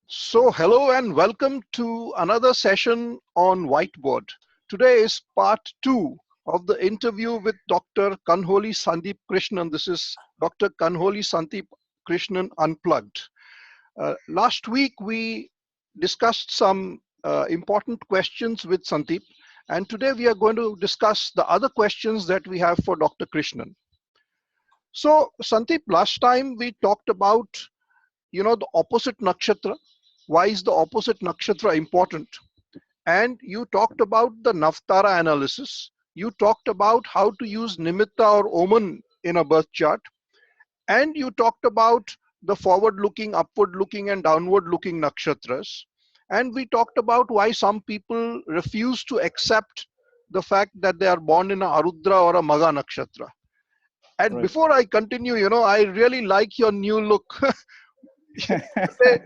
Hello and welcome to another session on Whiteboard. Today is part two of the interview with Dr. Kanholy Santhip Krishnan. This is Dr. Kanholy Santhip Krishnan Unplugged. Last week we discussed some important questions with Santhip, and today we are going to discuss the other questions that we have for Dr. Krishnan. So, Santhip, last time we talked about the opposite nakshatra. Why is the opposite nakshatra important? And you talked about the Navtara analysis. You talked about how to use nimitta or omen in a birth chart. And you talked about the forward looking, upward looking, and downward looking nakshatras. And we talked about why some people refuse to accept the fact that they are born in a Arudra or a Maga nakshatra. And Right. before I continue, I really like your new look.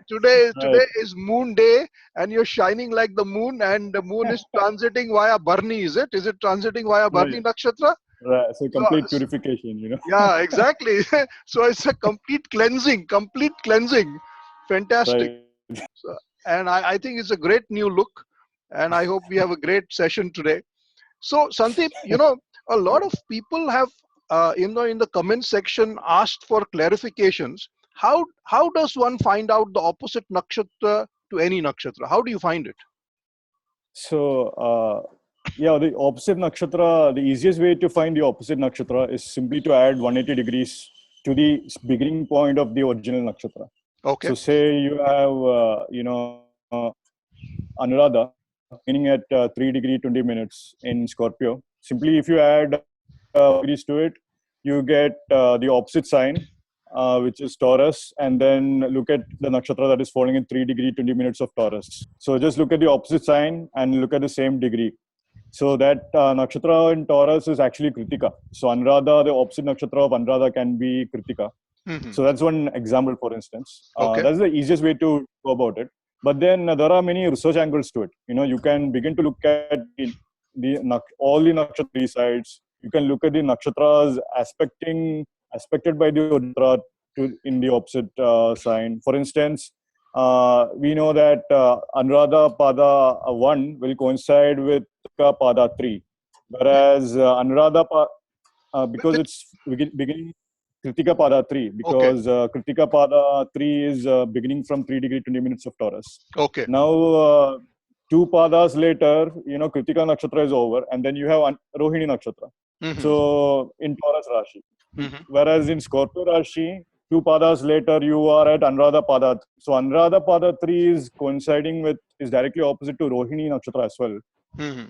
today Right. is moon day, and you're shining like the moon, and the moon is transiting via Barni. Is it transiting via Right. Barni nakshatra? Right. So So, complete purification. yeah, exactly. So it's a complete cleansing. Fantastic. Right. So, and I think it's a great new look, and I hope we have a great session today. So, Sandeep, a lot of people have, in the comment section asked for clarifications. How does one find out the opposite nakshatra to any nakshatra? How do you find it? So, yeah, the opposite nakshatra, the easiest way to find the opposite nakshatra is simply to add 180 degrees to the beginning point of the original nakshatra. Okay. So, say you have, Anuradha beginning at 3 degree 20 minutes in Scorpio. Simply, if you add degrees to it, you get the opposite sign, which is Taurus, and then look at the nakshatra that is falling in 3 degree 20 minutes of Taurus. So just look at the opposite sign and look at the same degree. So that nakshatra in Taurus is actually Kritika. So Anuradha, the opposite nakshatra of Anuradha can be Kritika. Mm-hmm. So that's one example, for instance. Okay. That's the easiest way to go about it. But then there are many research angles to it. You can begin to look at all the nakshatra sides. You can look at the nakshatras aspected by the nakshatra in the opposite sign. For instance, we know that Anuradha Pada 1 will coincide with Pada 3, whereas Anuradha because it's beginning Kritika Pada 3, Okay. because Kritika Pada 3 is beginning from 3 degree 20 minutes of Taurus. Okay. Now, 2 Padas later, Kritika Nakshatra is over, and then you have Rohini Nakshatra. Mm-hmm. So, in Taurus Rashi. Mm-hmm. Whereas in Scorpio Rashi, 2 Padas later, you are at Anuradha Pada. So, Anuradha Pada 3 is directly opposite to Rohini Nakshatra as well. Mm-hmm.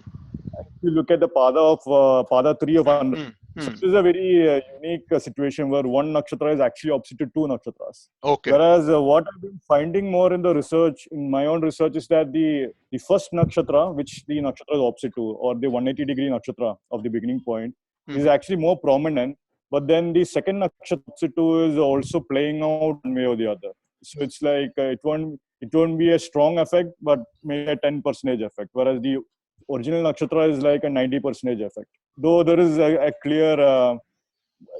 If you look at the Pada of Pada 3 of Anuradha, Mm-hmm. so this is a very unique situation where one nakshatra is actually opposite to 2 nakshatras. Okay. Whereas what I've been finding more in the research, in my own research, is that the first nakshatra, which the nakshatra is opposite to, or the 180 degree nakshatra of the beginning point, is actually more prominent. But then the second nakshatra opposite to is also playing out one way or the other. So it's like it won't be a strong effect, but maybe a 10% effect. Whereas the original nakshatra is like a 90% effect. Though there is a clear,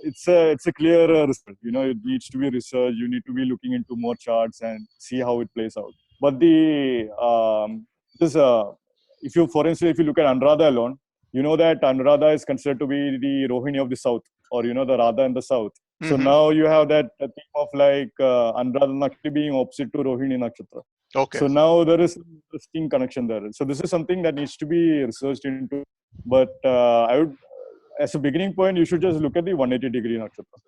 it's a clear result. It needs to be researched. You need to be looking into more charts and see how it plays out. But for instance, if you look at Anuradha alone, you know that Anuradha is considered to be the Rohini of the south, or the Radha in the south. So now you have that theme of like Anuradha Nakshatra being opposite to Rohini Nakshatra. Okay. So now there is an interesting connection there. So this is something that needs to be researched into. But I would, as a beginning point, you should just look at the 180 degree nakshatra.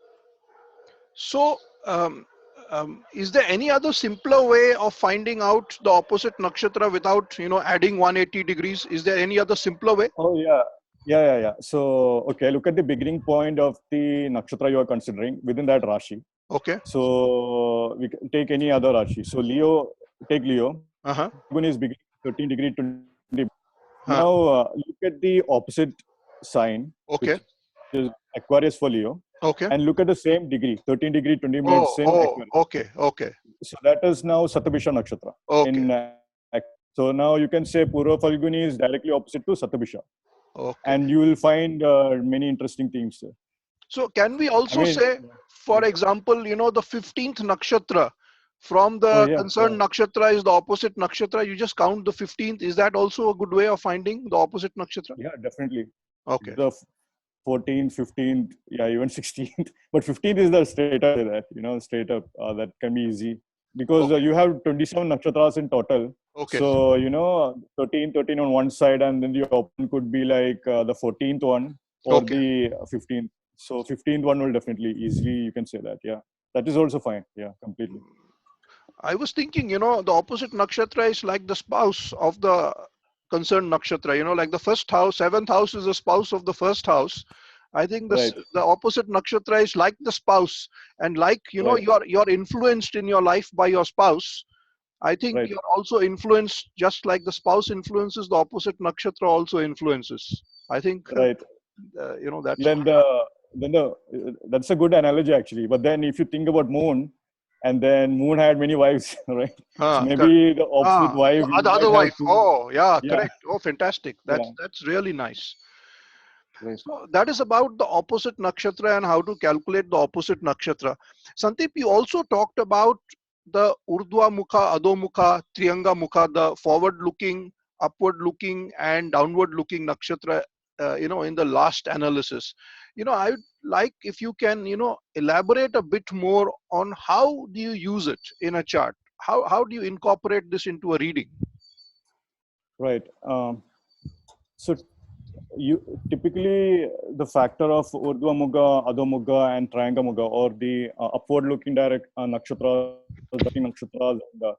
So, is there any other simpler way of finding out the opposite nakshatra without adding 180 degrees? Is there any other simpler way? Oh yeah. So okay, look at the beginning point of the nakshatra you are considering within that Rashi. Okay. So we can take any other Rashi. So take Leo. Gun is beginning 13 degree 20. Now look at the opposite sign. Okay. Which is Aquarius for Leo. Okay. And look at the same degree, 13 degree 20 minutes in Aquarius. Okay. So that is now Satabhisha Nakshatra. Okay. So now you can say Purva Falguni is directly opposite to Satabhisha. Okay. And you will find many interesting things there. So can we also say, for example, the 15th nakshatra from Oh the yeah, concerned yeah, nakshatra is the opposite nakshatra, you just count the 15th. Is that also a good way of finding the opposite nakshatra? yeah, definitely. Okay. The 14th, 15th, yeah, even 16th. But 15th is the straight up, say that, straight up. That can be easy because Okay. you have 27 nakshatras in total. Okay. So, 13 on one side, and then the option could be like the 14th one or Okay. the 15th. So, 15th one will definitely easily, you can say that. Yeah. That is also fine. Yeah, completely. I was thinking, the opposite nakshatra is like the spouse of the concerned nakshatra, like the first house, seventh house is the spouse of the first house. I think Right, the opposite nakshatra is like the spouse, and like, right, you're influenced in your life by your spouse. I think right, you're also influenced just like the spouse influences, the opposite nakshatra also influences. I think, right. that's then the that's a good analogy actually, but then if you think about moon, and then moon had many wives, right? So correct. maybe the opposite wife you The other might have wife. two. Oh, yeah, Yeah, correct. Oh, fantastic. yeah, That's really nice. right, So that is about the opposite nakshatra and how to calculate the opposite nakshatra. Sandeep, you also talked about the Urdhva Mukha, Adho Mukha, Triyanga Mukha, the forward looking, upward looking, and downward looking nakshatra, in the last analysis. I would like if you can, elaborate a bit more on how do you use it in a chart? How do you incorporate this into a reading? right. So you typically the factor of Urdhva Mukha, Adho Mukha, and Trayanga Mukha, or the upward looking direct nakshatras, nakshatras, and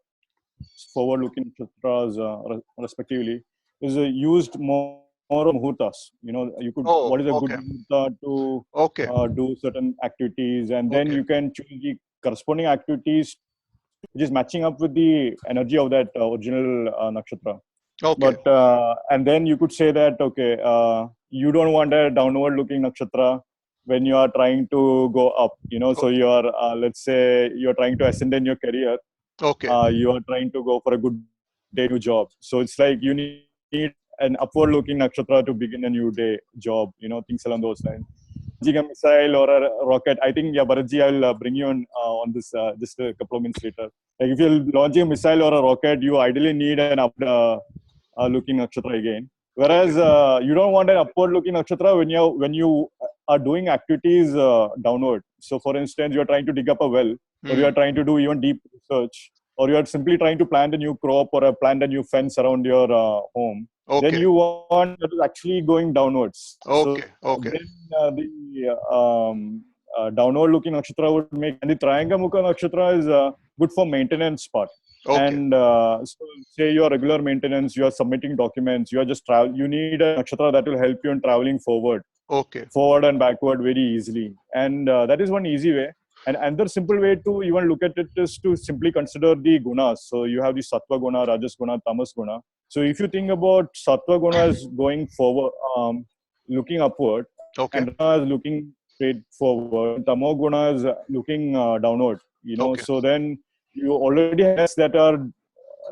forward looking nakshatras respectively, is used more of muhurtas. You could, Oh, what is a good okay. muhurta to Okay. do certain activities, and then Okay. you can choose the corresponding activities which is matching up with the energy of that original nakshatra. Okay. But and then you could say that, okay, you don't want a downward looking nakshatra when you are trying to go up. So Okay. you are, let's say, you are trying to ascend in your career. Okay. You are trying to go for a good day, new job. So it's like you need an upward looking nakshatra to begin a new day job, things along those lines. Launching a missile or a rocket, I think, yeah, Bharatji, I'll bring you on this just a couple of minutes later. Like if you're launching a missile or a rocket, you ideally need an upward looking nakshatra again. Okay. Whereas you don't want an upward looking nakshatra when you are doing activities downward. So for instance, you're trying to dig up a well, or you are Hmm. trying to do even deep research, or you are simply trying to plant a new crop or plant a new fence around your home. Then Okay. you want that is actually going downwards. So Okay. Okay. then the downward looking nakshatra would make, and the Trayanga Mukha nakshatra is good for maintenance part. Okay. And so say your regular maintenance, you are submitting documents, you are just travel, you need a nakshatra that will help you in traveling Okay. forward and backward very easily. And that is one easy way. And another simple way to even look at it is to simply consider the gunas. So you have the sattva guna, rajas guna, tamas guna. So if you think about sattva guna as going forward, looking upward, Okay. and rajas looking straight forward, and tamo guna is looking downward. Okay. So then you already have planets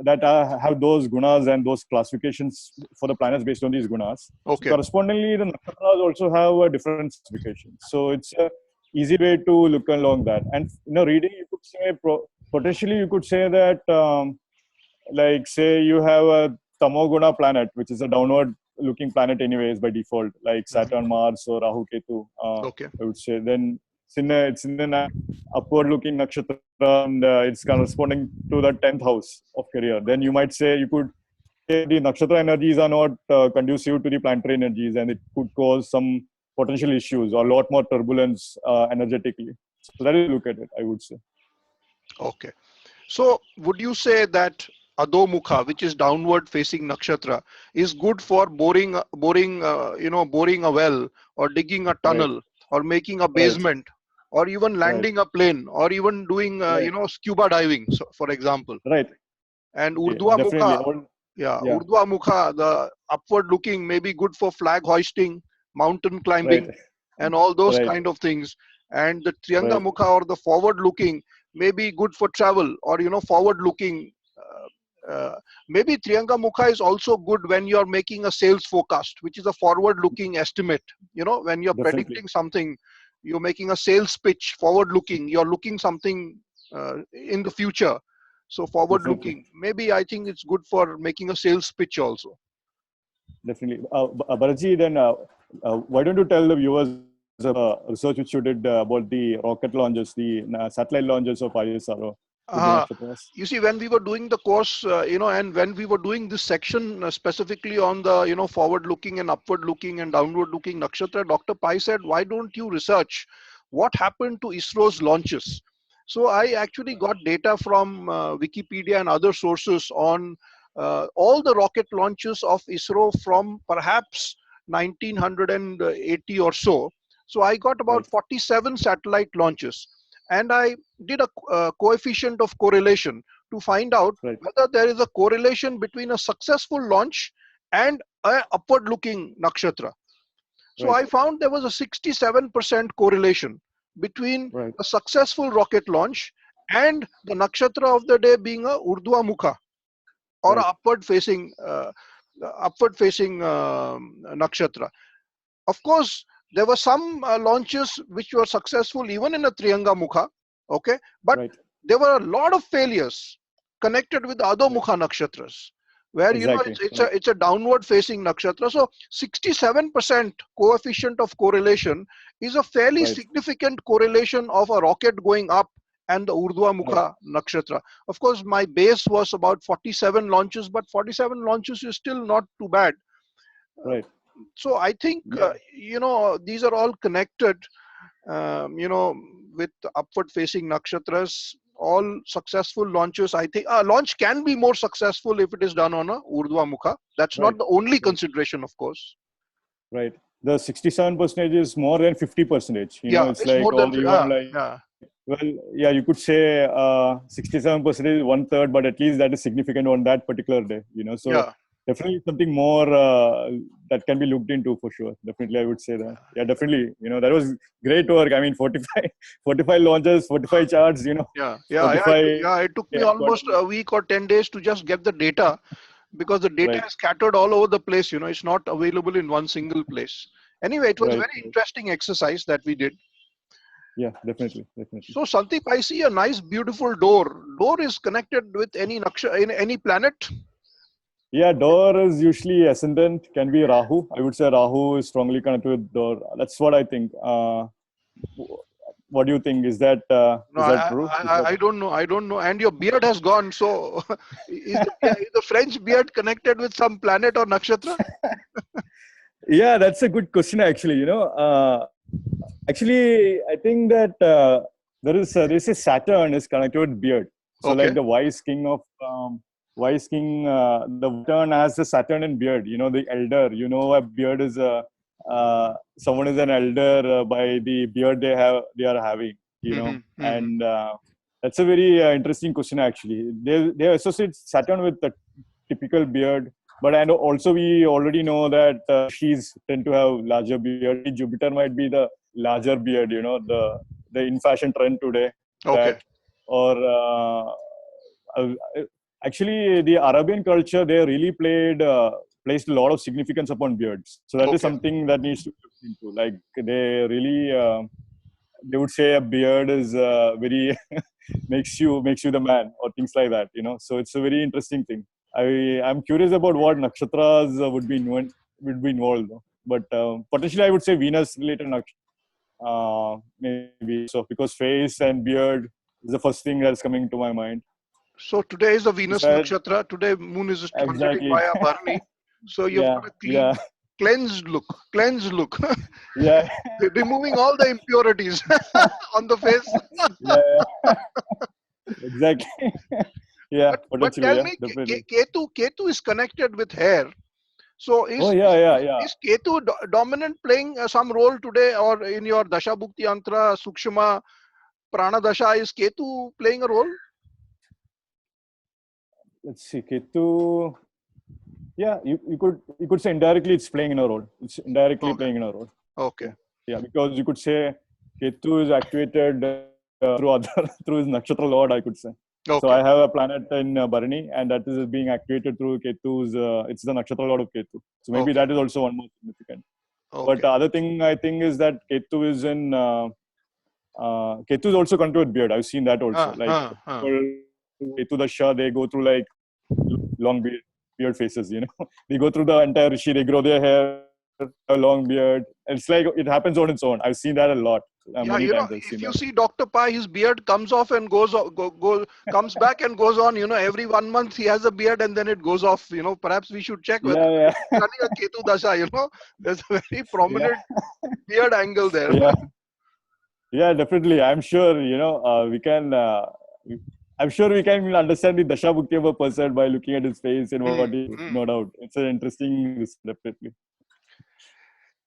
that have those gunas and those classifications for the planets based on these gunas. So Okay. correspondingly, the nakshatras also have a different classification. So it's a easy way to look along that. And reading, you could say potentially you could say that like say you have a tamoguna planet, which is a downward looking planet anyways by default, like Mhm. Saturn, Mars, or Rahu, Ketu. Okay. I would say then it's in an upward looking nakshatra, and it's corresponding to the 10th house of career. Then you might say, you could say the nakshatra energies are not conducive to the planetary energies, and it could cause some potential issues or a lot more turbulence energetically. So that is look at it, I would say. Okay. So would you say that Adho which is downward facing nakshatra, is good for boring a well, or digging a Right, tunnel, or making a right, basement, or even right, landing a plane, or even doing right, scuba diving, so, for example. right. And Okay, Urdhva definitely. Mukha, yeah, Yeah, Urdhva Mukha, the upward looking, may be good for flag hoisting, mountain right, climbing, and all those right, kind of things. And the Triyanga right, Mukha, or the forward looking, may be good for travel, or forward looking. Maybe Triyanga Mukha is also good when you're making a sales forecast, which is a forward looking estimate. When you're definitely. predicting something, you're making a sales pitch, forward looking, you're looking something in the future. So forward Definitely. looking. Maybe I think it's good for making a sales pitch also. Definitely. Bharatji, then why don't you tell the viewers research which you did about the rocket launches, the satellite launches of ISRO with the Uh, nakshatras? you see, when we were doing the course, and when we were doing this section specifically on the, forward looking and upward looking and downward looking nakshatra, Dr. Pai said, why don't you research what happened to ISRO's launches? So I actually got data from Wikipedia and other sources on all the rocket launches of ISRO from perhaps 1980 or so. So I got about Right, 47 satellite launches, and I did a coefficient of correlation to find out right, whether there is a correlation between a successful launch and a upward looking nakshatra. So right, I found there was a 67% correlation between right, a successful rocket launch and the nakshatra of the day being a urdhva mukha, or a right, upward facing nakshatra. Of course, there were some launches which were successful even in a Triyanga Mukha, okay, but right, there were a lot of failures connected with the other right. Mukha nakshatras, where Exactly. Right, it's a downward facing nakshatra. So 67% coefficient of correlation is a fairly right, significant correlation of a rocket going up and the Urdhva right, Mukha nakshatra. Of course, my base was about 47 launches, but 47 launches is still not too bad. right. So I think Yeah, these are all connected, with upward facing nakshatras. All successful launches, I think launch can be more successful if it is done on a urdhva mukha. That's right, not the only right, consideration, of course. right. The 67% is more than 50%. Yeah, It's it's more like than all even like, yeah. well, yeah, you could say 67% is one third, but at least that is significant on that particular day. So Yeah. definitely something more that can be looked into for sure. Definitely, I would say that. Yeah, definitely. That was great work. I mean, 45, 45 launches, Uh, 45 charts. yeah, yeah, yeah, 45. yeah. It took me Yeah, almost a week or 10 days to just get the data, because the data right, is scattered all over the place. It's not available in one single place. Anyway, it was right, very right. interesting exercise that we did. Yeah, definitely, definitely. So, Santip, I see a nice, beautiful door. Door is connected with any naksha, in any planet. Yeah, door is usually ascendant, can be Rahu. I would say Rahu is strongly connected with door. That's what I think. What do you think? No, Is that true? Is that I don't know. I don't know. And your beard has gone. So, is the French beard connected with some planet or nakshatra? Yeah, that's a good question actually. Actually, I think that there is a Saturn is connected with beard. So like Okay. the wise king, the Saturn has the Saturn in beard. The elder. A beard is someone is an elder by the beard they are having. Mm-hmm. And that's a very interesting question actually. They associate Saturn with the typical beard, but and also we already know that she's tend to have larger beard. Maybe Jupiter might be the larger beard. The in fashion trend today. Okay. That or uh, actually the Arabian culture they really placed a lot of significance upon beards. So that is Okay. something that needs to be looked into. Like they really they would say a beard is very makes you the man or things like that. So it's a very interesting thing. I'm curious about what nakshatras would be involved, though. But potentially I would say Venus related maybe so because face and beard is the first thing that's coming to my mind. So today is the Is Venus that nakshatra. Today moon is transiting exactly? via Bharani. So you've Yeah, got a yeah, cleansed look, cleansed look, yeah, removing all the impurities on the face. yeah, exactly. Yeah, But potentially, tell yeah, me, definitely. Ketu is connected with hair. So Oh yeah, yeah, yeah. is Ketu dominant playing some role today, or in your Dasha Bhukti Antra, Sukshma, Prana Dasha, is Ketu playing a role? Let's see, Ketu. Yeah, you could say indirectly it's playing in a role. It's indirectly Okay. playing in a role. Okay. Yeah, yeah, because you could say Ketu is activated through other through his nakshatra lord. I could say. So Okay. I have a planet in Bharani, and that is being activated through Ketu's. It's the nakshatra lord of Ketu. So maybe Okay. that is also one more significant. But Okay. the other thing I think is that Ketu is in Ketu is also connected with beard. I've seen that also. Like Ketu Dasha, they go through like long beard faces. They go through the entire Rishi. They grow their hair, a long beard. It's like it happens on its own. I've seen that a lot. Yeah, Many times I've seen if you that. see Dr. Pai, his beard comes off and comes back and goes on. Every 1 month he has a beard and then it goes off. Perhaps we should check whether Yeah, he's running a Ketu Dasha. There's a very yeah, prominent beard angle there. yeah, yeah. Definitely, I'm sure. We can. I'm sure we can understand the Dasha Bhukti of a person by looking at his face and what he. No doubt, it's an interesting. Definitely.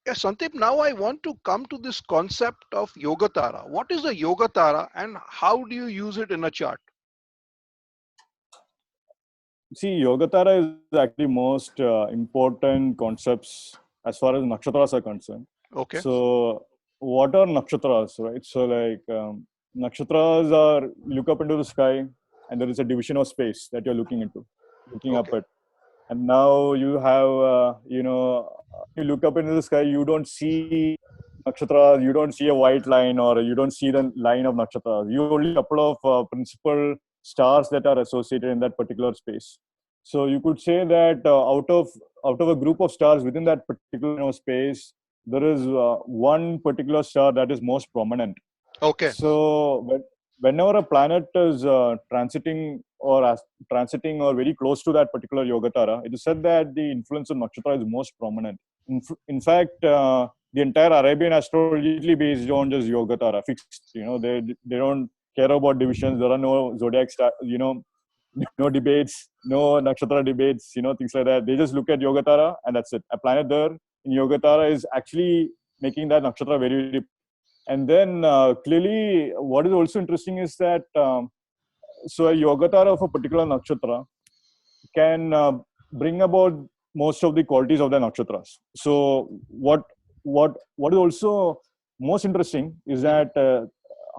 Yes, Santip, now I want to come to this concept of Yogatara. What is a Yogatara and how do you use it in a chart? See, Yogatara is actually most important concepts as far as nakshatras are concerned. Okay. So, what are nakshatras, right? So, like nakshatras are, look up into the sky, and there is a division of space that you're looking up at. And now you have, you look up into the sky, you don't see nakshatras, you don't see a white line, or you don't see the line of nakshatras. You only a couple of principal stars that are associated in that particular space. So you could say that out of a group of stars within that particular space, there is one particular star that is most prominent. Okay. So whenever a planet is transiting or very close to that particular Yogatara, it is said that the influence of nakshatra is most prominent. In fact, the entire Arabian astrology is based on just Yogatara, fixed. They don't care about divisions. There are no zodiac no debates, no nakshatra debates, things like that. They just look at Yogatara and that's it. A planet there in Yogatara is actually making that nakshatra very, very. And then clearly, what is also interesting is that so a Yogatara of a particular nakshatra can bring about most of the qualities of the nakshatras. So what is also most interesting is that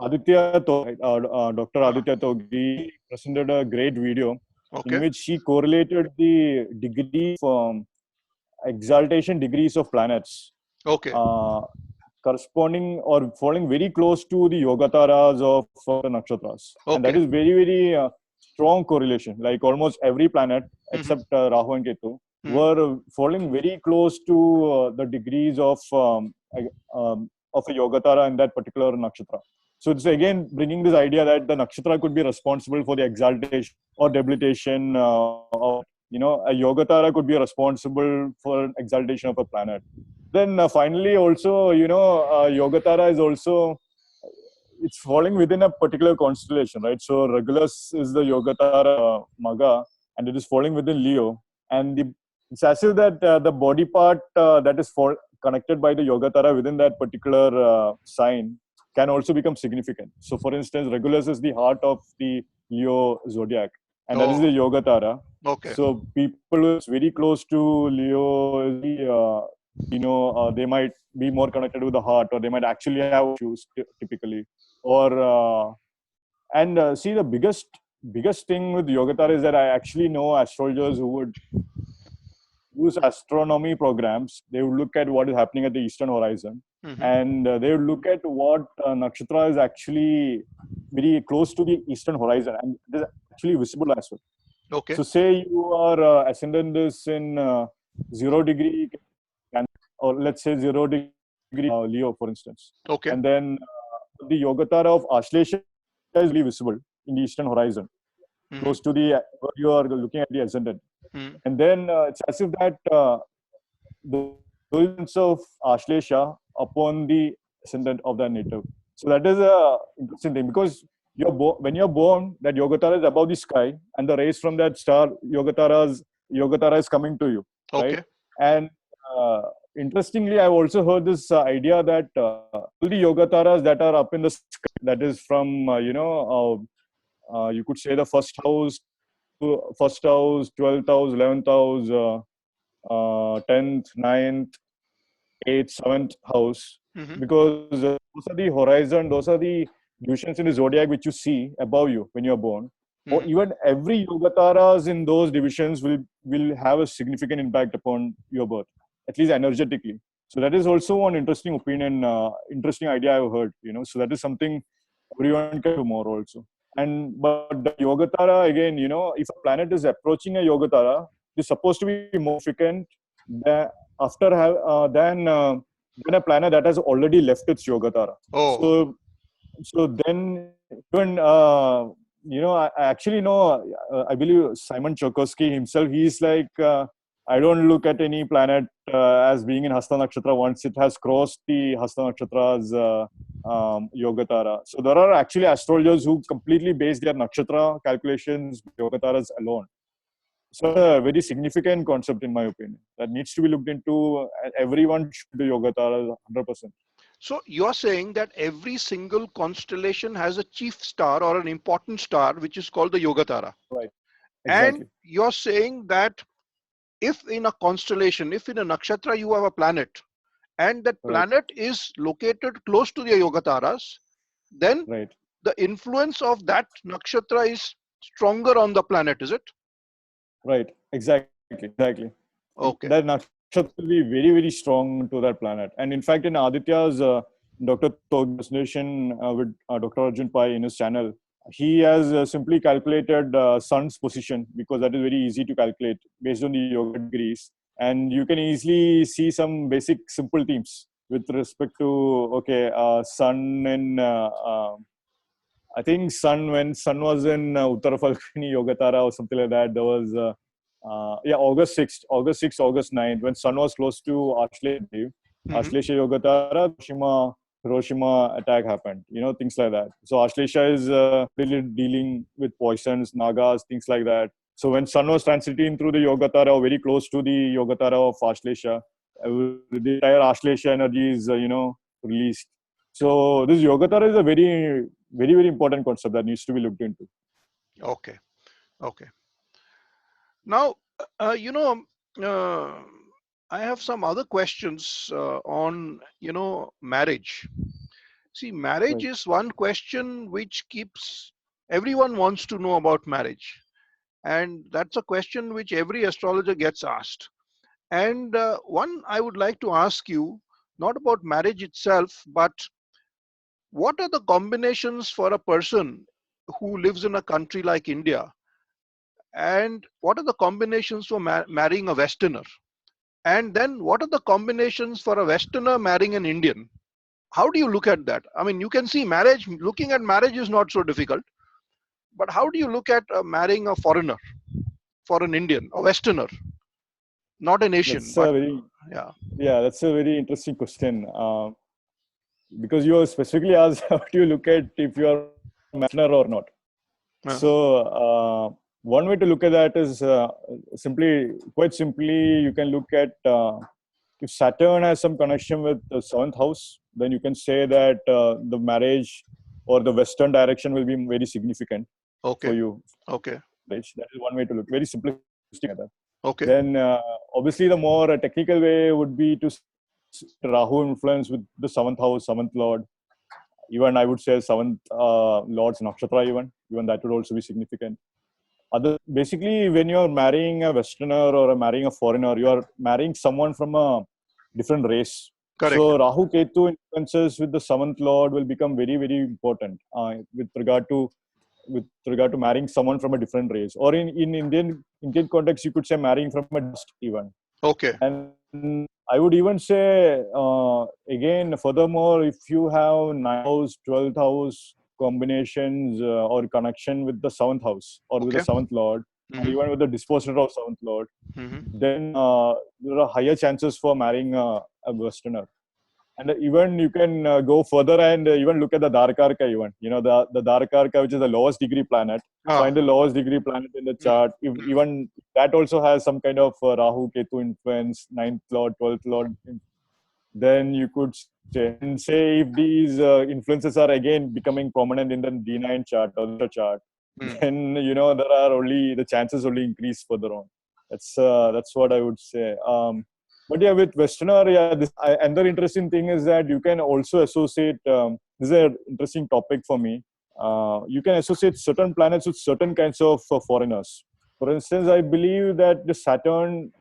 Aditya Dr. Aditya Togi presented a great video in which she correlated the degree from exaltation degrees of planets. Corresponding or falling very close to the Yogataras of the nakshatras. And that is very, very strong correlation. Like almost every planet except Rahu and Ketu were falling very close to the degrees of a Yogatara in that particular nakshatra. So it's again bringing this idea that the nakshatra could be responsible for the exaltation or debilitation of, a Yogatara could be responsible for exaltation of a planet. Then finally also, Yogatara is also, it's falling within a particular constellation, right? So Regulus is the Yogatara Maga, and it is falling within Leo. And it's as if that the body part that is connected by the Yogatara within that particular sign can also become significant. So for instance, Regulus is the heart of the Leo zodiac, and that is the Yogatara. So people who is very close to Leo is the, they might be more connected with the heart, or they might actually have issues typically. Or see, the biggest thing with Yogatara is that I actually know astrologers who would use astronomy programs. They would look at what is happening at the eastern horizon, and they would look at what nakshatra is actually very close to the eastern horizon, and it is actually visible as well. So say you are ascendant is in 0 degree, or let's say 0 degree Leo, for instance. And then the Yogatara of Ashlesha is really visible in the eastern horizon, close to the where you are looking at the ascendant. And then it's as if that the influence of Ashlesha upon the ascendant of the native. So that is a interesting thing, because when you're born, that Yogatara is above the sky, and the rays from that star Yogatara is coming to you, right? And interestingly, I've also heard this idea that all the Yogataras that are up in the sky, that is from you could say the first house, 12th house, 11th house, 10th, 9th, 8th, 7th house, because those are the horizon, those are the divisions in the zodiac which you see above you when you're born. Or even every Yogataras in those divisions will have a significant impact upon your birth, at least energetically. So that is also one interesting opinion, interesting idea I've heard. So that is something everyone can do more also. And but the Yogatara again, if a planet is approaching a Yogatara, it's supposed to be more significant than than a planet that has already left its Yogatara. Oh. So then even I actually know, I believe Simon Tsiolkovsky himself, he's like, I don't look at any planet as being in Hasta Nakshatra once it has crossed the Hasta Nakshatra's Yogatara. So there are actually astrologers who completely base their Nakshatra calculations Yogataras alone. So a very significant concept in my opinion that needs to be looked into. Everyone should do Yogatara 100%. So you're saying that every single constellation has a chief star or an important star, which is called the Yogatara. Right. And Exactly. you're saying that if in a constellation, if in a nakshatra you have a planet, and that Right. planet is located close to the Yogataras, then Right. the influence of that nakshatra is stronger on the planet, is it? Right. Exactly. Okay. That nakshatra will be very, very strong to that planet. And in fact, in Aditya's Dr. Consultation with Dr. Arjun Pai in his channel, he has simply calculated sun's position, because that is very easy to calculate based on the yoga degrees. And you can easily see some basic simple themes with respect to, okay, sun and I think when sun was in Uttara Falguni Yogatara or something like that, there was August 6th, August 9th, when sun was close to Ashlesha Dev, Ashlesha Yogatara, Hiroshima attack happened. Things like that. So Ashlesha is really dealing with poisons, nagas, things like that. So when sun was transiting through the Yogatara or very close to the Yogatara of Ashlesha, the entire Ashlesha energy is released. So this Yogatara is a very, very, very important concept that needs to be looked into. Okay. Okay. Now, uh, I have some other questions on, marriage. See, marriage Right. is one question which keeps everyone wants to know about marriage. And that's a question which every astrologer gets asked. And one I would like to ask you, not about marriage itself, but what are the combinations for a person who lives in a country like India? And what are the combinations for marrying a Westerner? And then what are the combinations for a Westerner marrying an Indian? How do you look at that? I mean, you can see marriage, looking at marriage is not so difficult, but how do you look at marrying a foreigner for an Indian, a Westerner, not an Asian, That's but a very yeah. that's a very interesting question. Because you specifically asked how do you look at if you are Westerner or not. Uh, So one way to look at that is quite simply, you can look at if Saturn has some connection with the seventh house, then you can say that the marriage or the Western direction will be very significant for okay. you. Okay. That is one way to look. Very simplistic at that. Okay. Then obviously the more technical way would be to Rahu influence with the seventh house, seventh lord. Even I would say seventh lord's nakshatra. Even that would also be significant. Basically, when you're marrying a Westerner or marrying a foreigner, you are marrying someone from a different race. Correct. So Rahu Ketu influences with the seventh lord will become very, very important with regard to marrying someone from a different race, or in Indian context, you could say marrying from a dust even. Okay. And I would even say again, furthermore, if you have 9th house, 12th house combinations or connection with the seventh house or with the Okay. seventh lord, or Hmm. even with the disposer of seventh lord, Hmm. then there are higher chances for marrying a Westerner. And even you can go further and even look at the Dharkarka even. The Dharkarka, which is the lowest degree planet. Ah. Find the lowest degree planet in the chart. Even that also has some kind of Rahu Ketu influence, 9th lord, 12th lord. Then you could say if these influences are again becoming prominent in the D9 chart or the chart, Mm. then there are only the chances only increase further on. That's what I would say. But yeah, with Westerner, another interesting thing is that you can also associate. This is an interesting topic for me. You can associate certain planets with certain kinds of foreigners. For instance, I believe that the Saturn,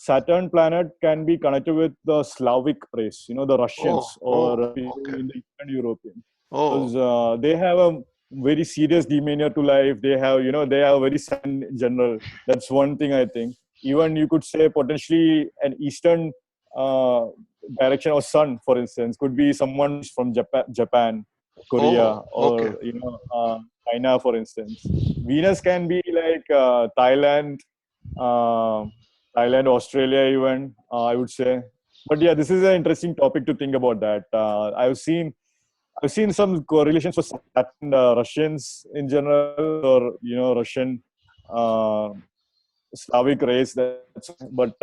Saturn planet can be connected with the Slavic race, the Oh, Russians oh, or people okay. in the Eastern European. Oh, Because they have a very serious demeanor to life. They have, they have a very sun in general. That's one thing I think. Even you could say potentially an Eastern uh, direction or sun, for instance, could be someone who's from Japan, Korea, oh, okay. or China, for instance. Venus can be like Thailand, uh, Australia, even I would say. But yeah, this is an interesting topic to think about. That I've seen some correlations for Saturn Russians in general, or Russian uh, Slavic race. But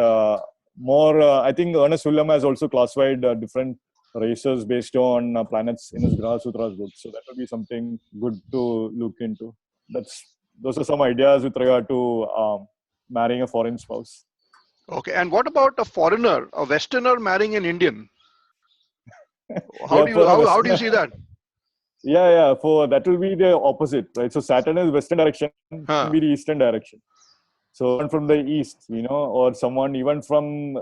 more, I think Ernest Willem has also classified different races based on planets in his Graha Sutras book. So that would be something good to look into. Those are some ideas with regard to marrying a foreign spouse. Okay. And what about a foreigner, a Westerner marrying an Indian? How Yeah, do you for a how do you Westerner. see that? Yeah. For that will be the opposite, right? So Saturn is western direction, can Huh. be the eastern direction. So someone from the east, or someone even from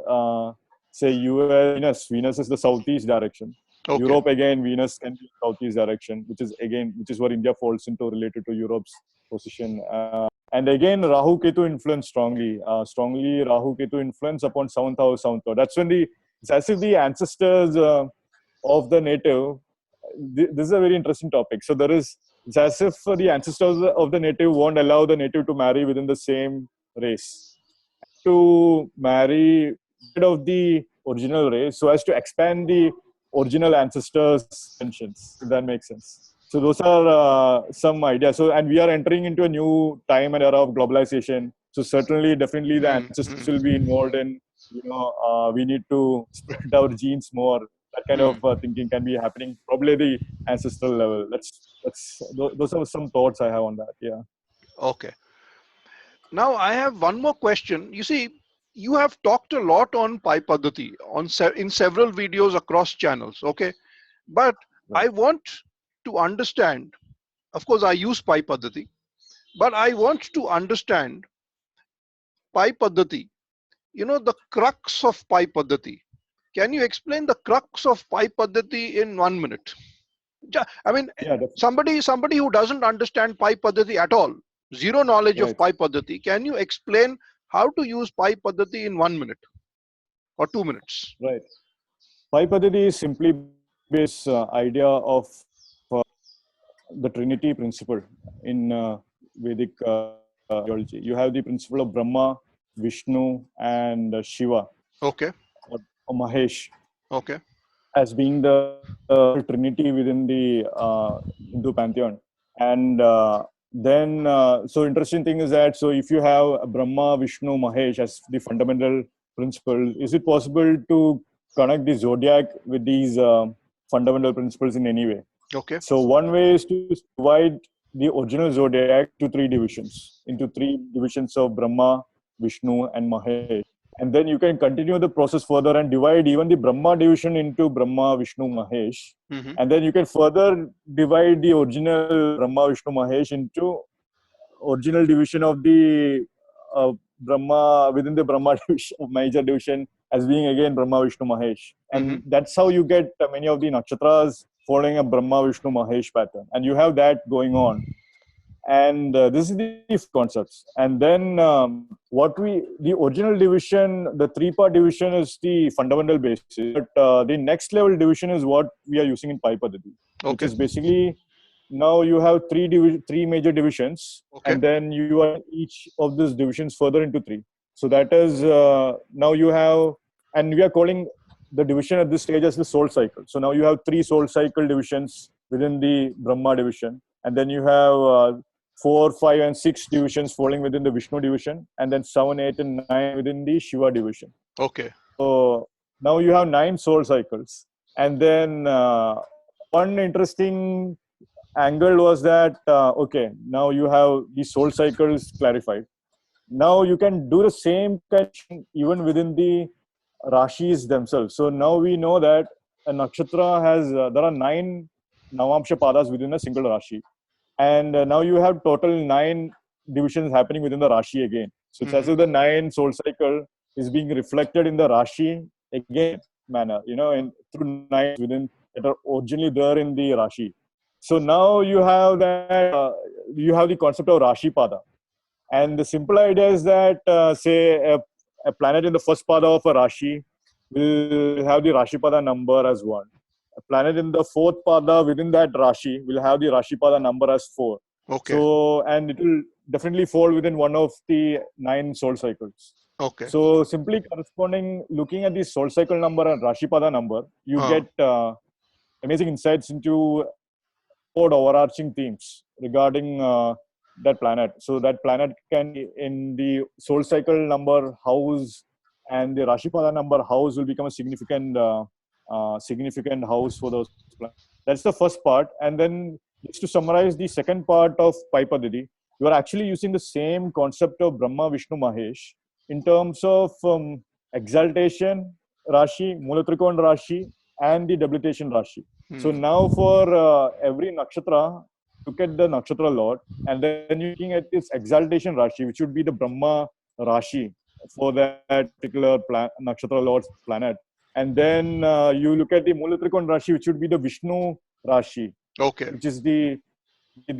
say US. Venus is the southeast direction. Okay. Europe again, Venus can be southeast direction, which is where India falls into related to Europe's position. And again, Rahu Ketu influence strongly Rahu Ketu influence upon seventh house, That's when it's as if the ancestors of the native. This is a very interesting topic. So it's as if the ancestors of the native won't allow the native to marry within the same race, to marry instead of the original race, so as to expand the original ancestors' pensions, if that makes sense. So those are some ideas. So, and we are entering into a new time and era of globalization. So certainly, definitely, the Hmm. ancestors will Hmm. be involved in. We need to spread our genes more. That kind of Hmm. thinking can be happening probably at the ancestral level. Those are some thoughts I have on that. Yeah. Okay. Now I have one more question. You see, you have talked a lot on Pi Paddhati in several videos across channels. Okay, but Right. I want to understand. Of course, I use Pi Paddhati, but I want to understand Pi Paddhati. The crux of Pi Paddhati. Can you explain the crux of Pi Paddhati in 1 minute? I mean, Yeah. somebody who doesn't understand Pi Paddhati at all, zero knowledge of Right. Pi Paddhati, can you explain how to use Pi Paddhati in 1 minute or 2 minutes? Right. Pai Paddhati is simply this idea of uh, the Trinity principle in Vedic theology. You have the principle of Brahma, Vishnu, and Shiva, Okay, or Mahesh, okay. as being the Trinity within the Hindu pantheon. And so interesting thing is that, so if you have Brahma, Vishnu, Mahesh as the fundamental principle, is it possible to connect the zodiac with these fundamental principles in any way? Okay. So one way is to divide the original zodiac to into three divisions of Brahma, Vishnu, and Mahesh. And then you can continue the process further and divide even the Brahma division into Brahma, Vishnu, Mahesh. Hmm. And then you can further divide the original Brahma, Vishnu, Mahesh into original division of the Brahma within the Brahma division, major division, as being again Brahma, Vishnu, Mahesh. Hmm. And that's how you get many of the nakshatras following a Brahma, Vishnu, Mahesh pattern. And you have that going on. And this is the concepts. And then the original division, the three-part division is the fundamental basis. But the next level division is what we are using in Pai Paddhati, which Okay, is basically now you have three major divisions, okay. and then you are each of these divisions further into three. So that is now you have, and we are calling the division at this stage as the soul cycle. So now you have three soul cycle divisions within the Brahma division, and then you have 4, 5, and 6 divisions falling within the Vishnu division, and then 7, 8, and 9 within the Shiva division. Okay. So now you have 9 soul cycles. And then one interesting angle was that, okay, now you have the soul cycles clarified. Now you can do the same kind even within the Rashis themselves. So now we know that a nakshatra has, there are 9 Navamsha Padas within a single Rashi. And now you have total 9 divisions happening within the Rashi again. So it's as Hmm. if the 9 soul cycle is being reflected in the Rashi again manner, and through nights within that are originally there in the Rashi. So now you have that, you have the concept of Rashi Pada. And the simple idea is that, say, a planet in the first pada of a Rashi will have the Rashi Pada number as 1. A planet in the fourth pada within that Rashi will have the Rashi Pada number as 4. Okay. So, and it will definitely fall within one of the 9 soul cycles. Okay. So, simply corresponding, looking at the soul cycle number and Rashi Pada number, you get amazing insights into overarching themes regarding that planet. So that planet can be in the soul cycle number house, and the Rashipada number house will become a significant house for those planets. That's the first part. And then just to summarize the second part of Pai Paddhati, you are actually using the same concept of Brahma, Vishnu, Mahesh in terms of exaltation Rashi, Mulatrikon Rashi, and the debilitation Rashi. So now for every nakshatra, look at the nakshatra lord, and then you're looking at this exaltation Rashi, which would be the Brahma Rashi for that particular nakshatra lord's planet. And then you look at the Mulatrikon Rashi, which would be the Vishnu Rashi, okay, which is the which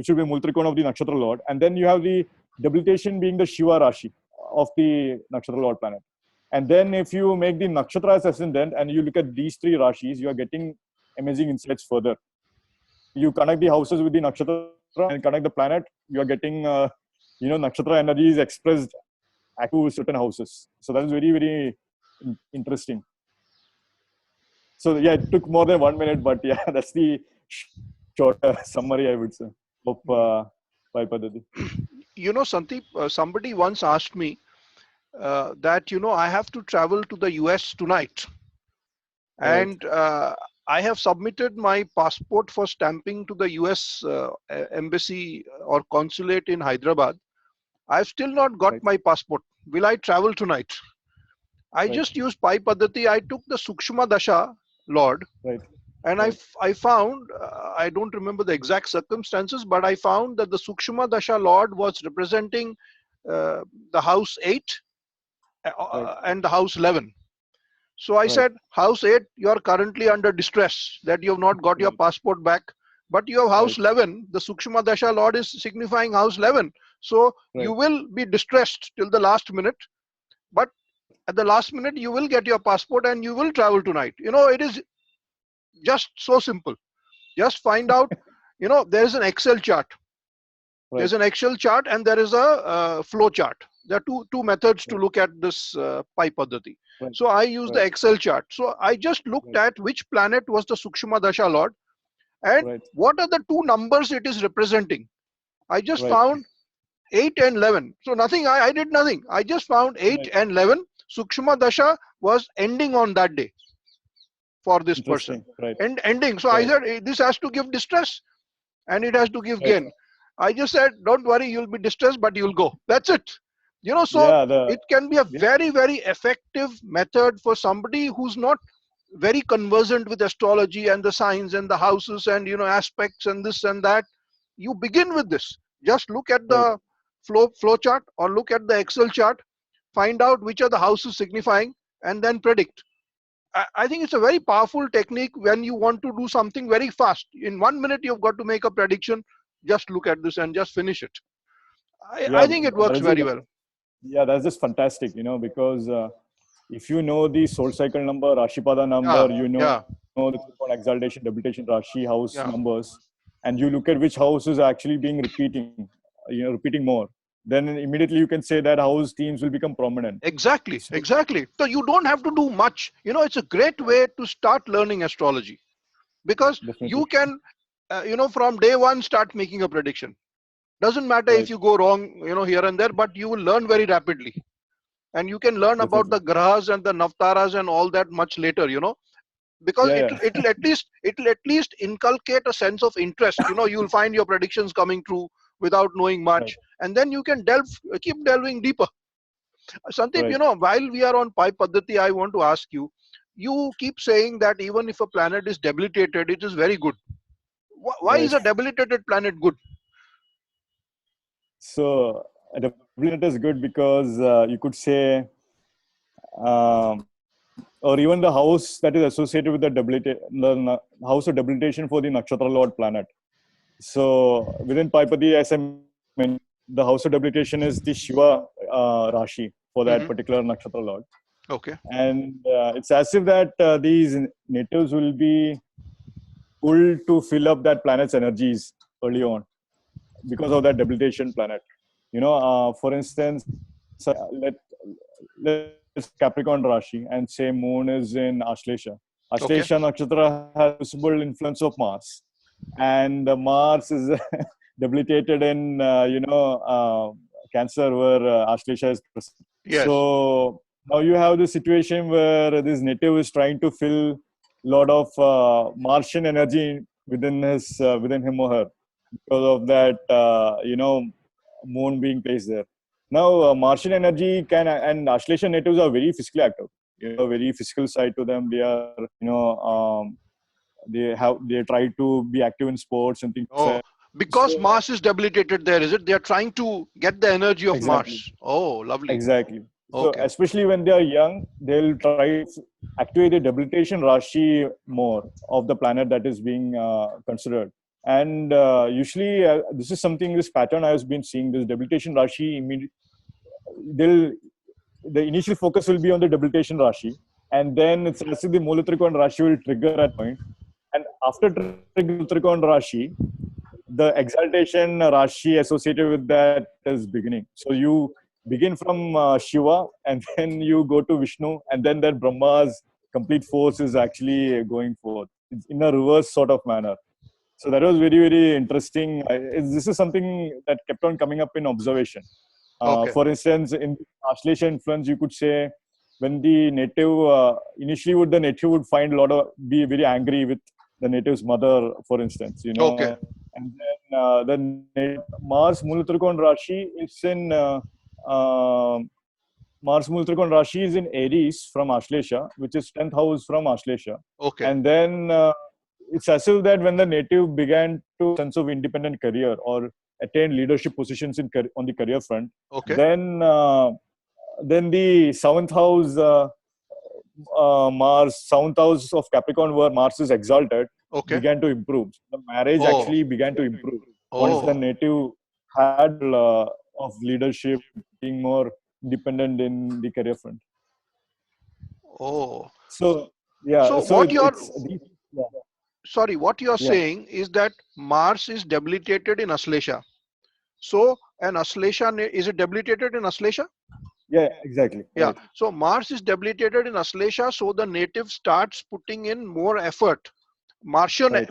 should be Mulatrikon of the nakshatra lord. And then you have the debilitation being the Shiva Rashi of the nakshatra lord planet. And then if you make the nakshatra as ascendant and you look at these 3 rashis, you are getting amazing insights further. You connect the houses with the nakshatra and connect the planet, you are getting nakshatra energies expressed to certain houses. So that is very, very interesting. So yeah, it took more than 1 minute, but yeah, that's the short summary, I would say, of Pai Paddhati. Sandeep, somebody once asked me that, I have to travel to the US tonight. Right. And I have submitted my passport for stamping to the US embassy or consulate in Hyderabad. I've still not got my passport. Will I travel tonight? I just used Pai Paddhati. I took the Sukshma Dasha Lord. And I found, I don't remember the exact circumstances, but I found that the Sukshma Dasha Lord was representing the house 8 and the house 11. So I said, house 8, you are currently under distress that you have not got your passport back. But you have house 11, the Sukshma Dasha Lord is signifying house 11. So you will be distressed till the last minute. But at the last minute, you will get your passport and you will travel tonight. It is just so simple. Just find out, there is an Excel chart. There's an Excel chart and there is a flow chart. There are two methods to look at this Pai Paddhati. So I use the Excel chart. So I just looked at which planet was the Sukshma Dasha Lord and what are the 2 numbers it is representing. I just found 8 and 11. So nothing, I did nothing. I just found 8 and 11. Sukshma Dasha was ending on that day for this person. And ending. So I said, this has to give distress and it has to give gain. I just said, don't worry, you'll be distressed, but you'll go. That's it. It can be a very, very effective method for somebody who's not very conversant with astrology and the signs and the houses and, aspects and this and that. You begin with this. Just look at the flow chart or look at the Excel chart, find out which are the houses signifying and then predict. I think it's a very powerful technique when you want to do something very fast. In 1 minute, you've got to make a prediction. Just look at this and just finish it. I think it works very well. Yeah, that's just fantastic, because if you know the soul cycle number, Rashipada number, you know the exaltation, debilitation, Rashi house numbers, and you look at which house is actually being repeating more, then immediately you can say that house themes will become prominent. Exactly. So you don't have to do much. It's a great way to start learning astrology because you can, from day 1 start making a prediction. Doesn't matter if you go wrong, here and there, but you will learn very rapidly. And you can learn about the grahas and the navtaras and all that much later, because it'll at least inculcate a sense of interest. You'll find your predictions coming true without knowing much, and then you can keep delving deeper. Sandeep, while we are on Pai Paddhati, I want to ask you. You keep saying that even if a planet is debilitated, it is very good. Why is a debilitated planet good? So a doublet is good because you could say, or even the house that is associated with the house of debilitation for the nakshatra lord planet. So within Parvati, as I mentioned, the house of debilitation is the Shiva Rashi for that Hmm. particular nakshatra lord. Okay. And it's as if that these natives will be pulled to fill up that planet's energies early on because of that debilitation planet. For instance, let let's Capricorn Rashi and say Moon is in Ashlesha. Okay. Ashlesha nakshatra has visible influence of Mars, and Mars is debilitated in Cancer, where Ashlesha is present. Yes. So now you have the situation where this native is trying to fill a lot of Martian energy within him or her because of that moon being placed there. Now Martian energy can, and Ashlesha natives are very physically active. Very physical side to them. They are they try to be active in sports and things Oh, like that. because So Mars is debilitated there, is it? They are trying to get the energy of exactly. Mars. Oh, lovely. Exactly. So Okay. especially when they are young, they'll try to activate the debilitation Rashi more of the planet that is being considered. And usually, this pattern I have been seeing. This debilitation Rashi, they'll the initial focus will be on the debilitation Rashi, and then it's as if the Mulatrikon Rashi will trigger at point. And after triggering Mulatrikon Rashi, the exaltation Rashi associated with that is beginning. So you begin from Shiva, and then you go to Vishnu, and then that Brahma's complete force is actually going forth. It's in a reverse sort of manner. So that was very, very interesting. This is something that kept on coming up in observation. Okay. For instance, in Ashlesha influence, you could say when the native the native would find be very angry with the native's mother, for instance, Okay. and then Mars Mulatrikon Rashi is in Mars Mulatrikon Rashi is in Aries from Ashlesha, which is 10th house from Ashlesha, Okay. and then it's as if that when the native began to sense of independent career or attain leadership positions on the career front, Okay. then the seventh house of Capricorn, where Mars is exalted, Okay. began to improve. The marriage Oh. actually began to improve once the Oh. native had of leadership, being more independent in the career front. Oh. So yeah, So so what you're it's these, yeah, sorry, what you're yeah, saying is that Mars is debilitated in Aslesha. So an Aslesha is it debilitated in Aslesha? yeah, exactly, Yeah. right, So Mars is debilitated in Aslesha, so the native starts putting in more effort. Martian, right,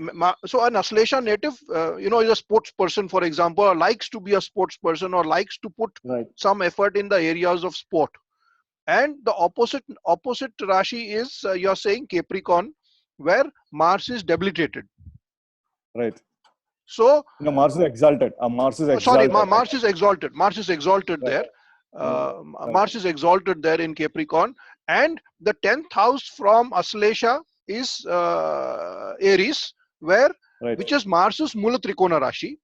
so an Aslesha native, is a sports person, for example, or likes to be a sports person, or likes to put right, some effort in the areas of sport. And the opposite Rashi is you're saying Capricorn, where Mars is debilitated. right. So No, Mars is exalted. Mars is sorry, exalted. Mars is exalted. Mars is exalted Right, there. right, right, Mars is exalted there in Capricorn, and the 10th house from Aslesha is Aries, where right, which is Mars's Mula Trikona Rashi.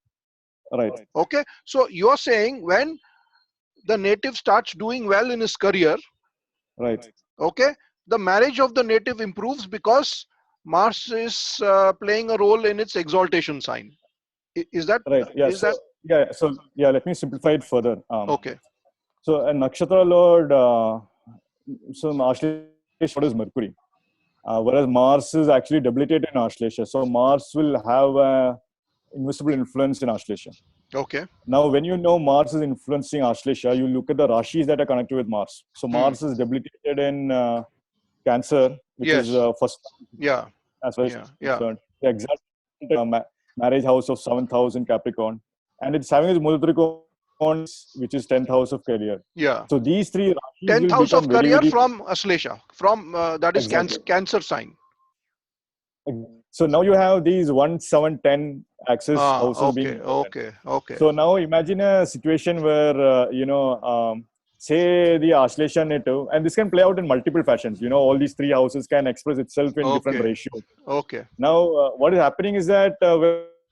right, Okay, so you are saying when the native starts doing well in his career, right, okay, the marriage of the native improves because Mars is playing a role in its exaltation sign. Is that right. Yeah. is that So let me simplify it further. okay? So a nakshatra lord, so Ashlesha lord is Mercury, whereas Mars is actually debilitated in Ashlesha. So Mars will have a invisible influence in Ashlesha. Okay. Now, when you know Mars is influencing Ashlesha, you look at the Rashis that are connected with Mars. So Hmm. Mars is debilitated in Cancer, which is Yes. first Yeah. as far as Yeah. Yeah. concerned. The exact marriage house of 7th house in Capricorn, and it's having its Mulatrikon, which is 10th house of career. Yeah. So these three Rashis 10th will house of become very, career very from Aslesha, from that is exactly. Cancer sign. So now you have these 1, 7, 10 axis Ah, houses being okay. important. Okay. Okay. So now imagine a situation where, say the Ashlesha native, and this can play out in multiple fashions. All these three houses can express itself in different Okay. ratios. Okay. Now, what is happening is that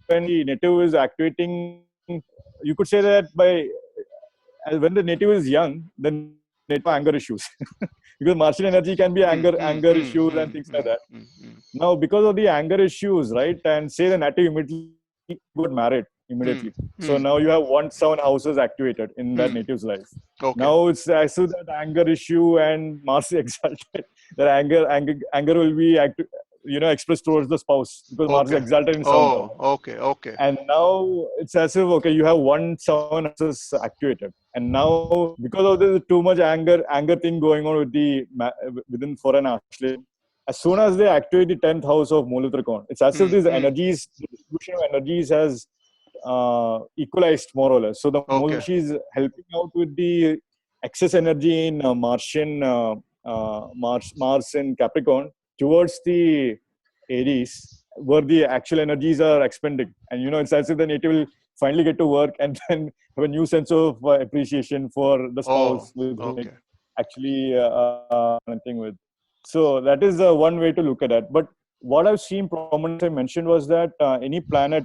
when the native is activating you could say that when the native is young, the native have anger issues because Martian energy can be anger issues and things like that. Now, because of the anger issues, right, and say the native immediately got married immediately. So now you have 1 7 houses activated in that native's life. Okay. Now it's as if that anger issue and Mars exalted. That anger will be expressed towards the spouse because Mars is exalted in 7th house. Okay. And now it's as if you have 1 7 houses activated, and now because of this too much anger thing going on within foreign astrology, as soon as they activate the 10th house of Mulatrikon, it's as if these energies, the distribution of energies has equalized more or less. So the Mulashi is helping out with the excess energy in Mars in Capricorn towards the Aries, where the actual energies are expending. And it's as if the native will finally get to work and then have a new sense of appreciation for the spouse with whom they actually connecting with. So that is one way to look at that. But what I've seen prominently mentioned was that any planet,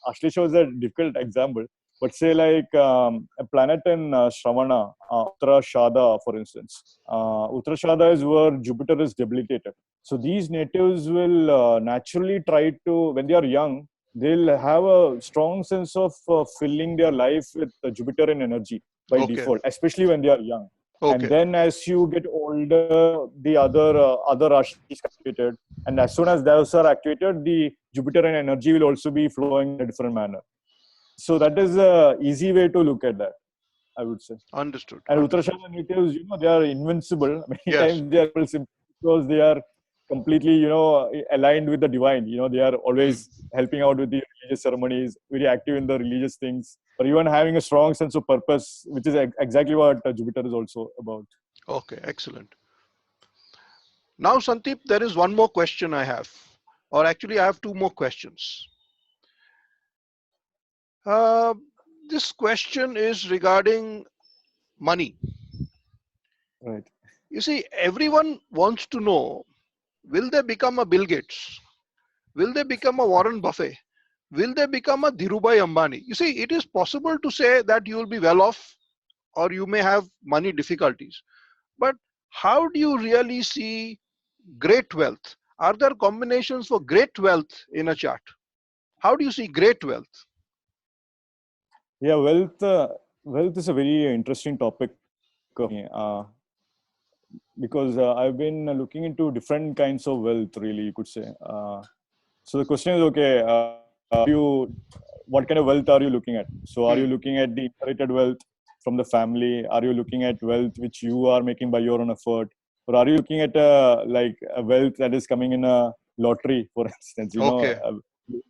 Ashley shows a difficult example, but say like a planet in Shravana, Uttarashada, for instance. Uttarashada is where Jupiter is debilitated. So these natives will naturally try to, when they are young, they'll have a strong sense of filling their life with Jupiter and energy by default, especially when they are young. And then as you get older, the other rashis activated, and as soon as those are activated, the Jupiter and energy will also be flowing in a different manner. So that is a easy way to look at that, I would say. Understood. And Uttarashada natives, they are invincible. Many times they are because they are completely, aligned with the divine. They are always helping out with the religious ceremonies, very active in the religious things, or even having a strong sense of purpose, which is exactly what Jupiter is also about. Okay, excellent. Now, Sandeep, there is one more question I have, or actually I have two more questions. This question is regarding money. Right. You see, everyone wants to know, will they become a Bill Gates? Will they become a Warren Buffett? Will they become a Dhirubhai Ambani? You see, it is possible to say that you will be well off or you may have money difficulties. But how do you really see great wealth? Are there combinations for great wealth in a chart? How do you see great wealth? Yeah, wealth is a very interesting topic because I've been looking into different kinds of wealth, really, you could say. So the question is, okay, what kind of wealth are you looking at? So are you looking at the inherited wealth from the family? Are you looking at wealth which you are making by your own effort? Or are you looking at like a wealth that is coming in a lottery, for instance, a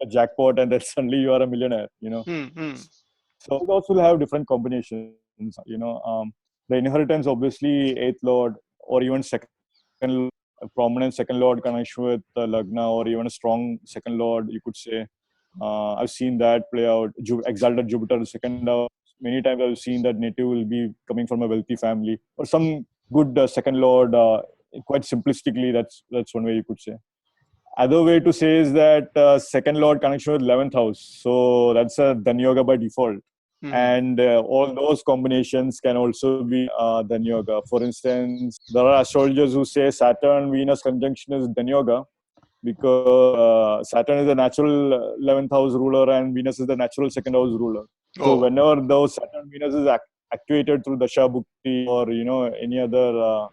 jackpot, and then suddenly you are a millionaire, So those will have different combinations, the inheritance, obviously, eighth lord, or even second lord, a prominent second lord connection with Lagna, or even a strong second lord, you could say. I've seen that play out. Exalted Jupiter, second house. Many times I've seen that native will be coming from a wealthy family, or some good second lord. Quite simplistically, that's one way you could say. Other way to say is that second lord connection with 11th house. So that's a Dhan Yoga by default. And all those combinations can also be Dhan Yoga. For instance, there are astrologers who say Saturn Venus conjunction is Dhan Yoga because Saturn is the natural 11th house ruler and Venus is the natural second house ruler. So whenever those Saturn Venus is activated through Dasha Bhukti or any other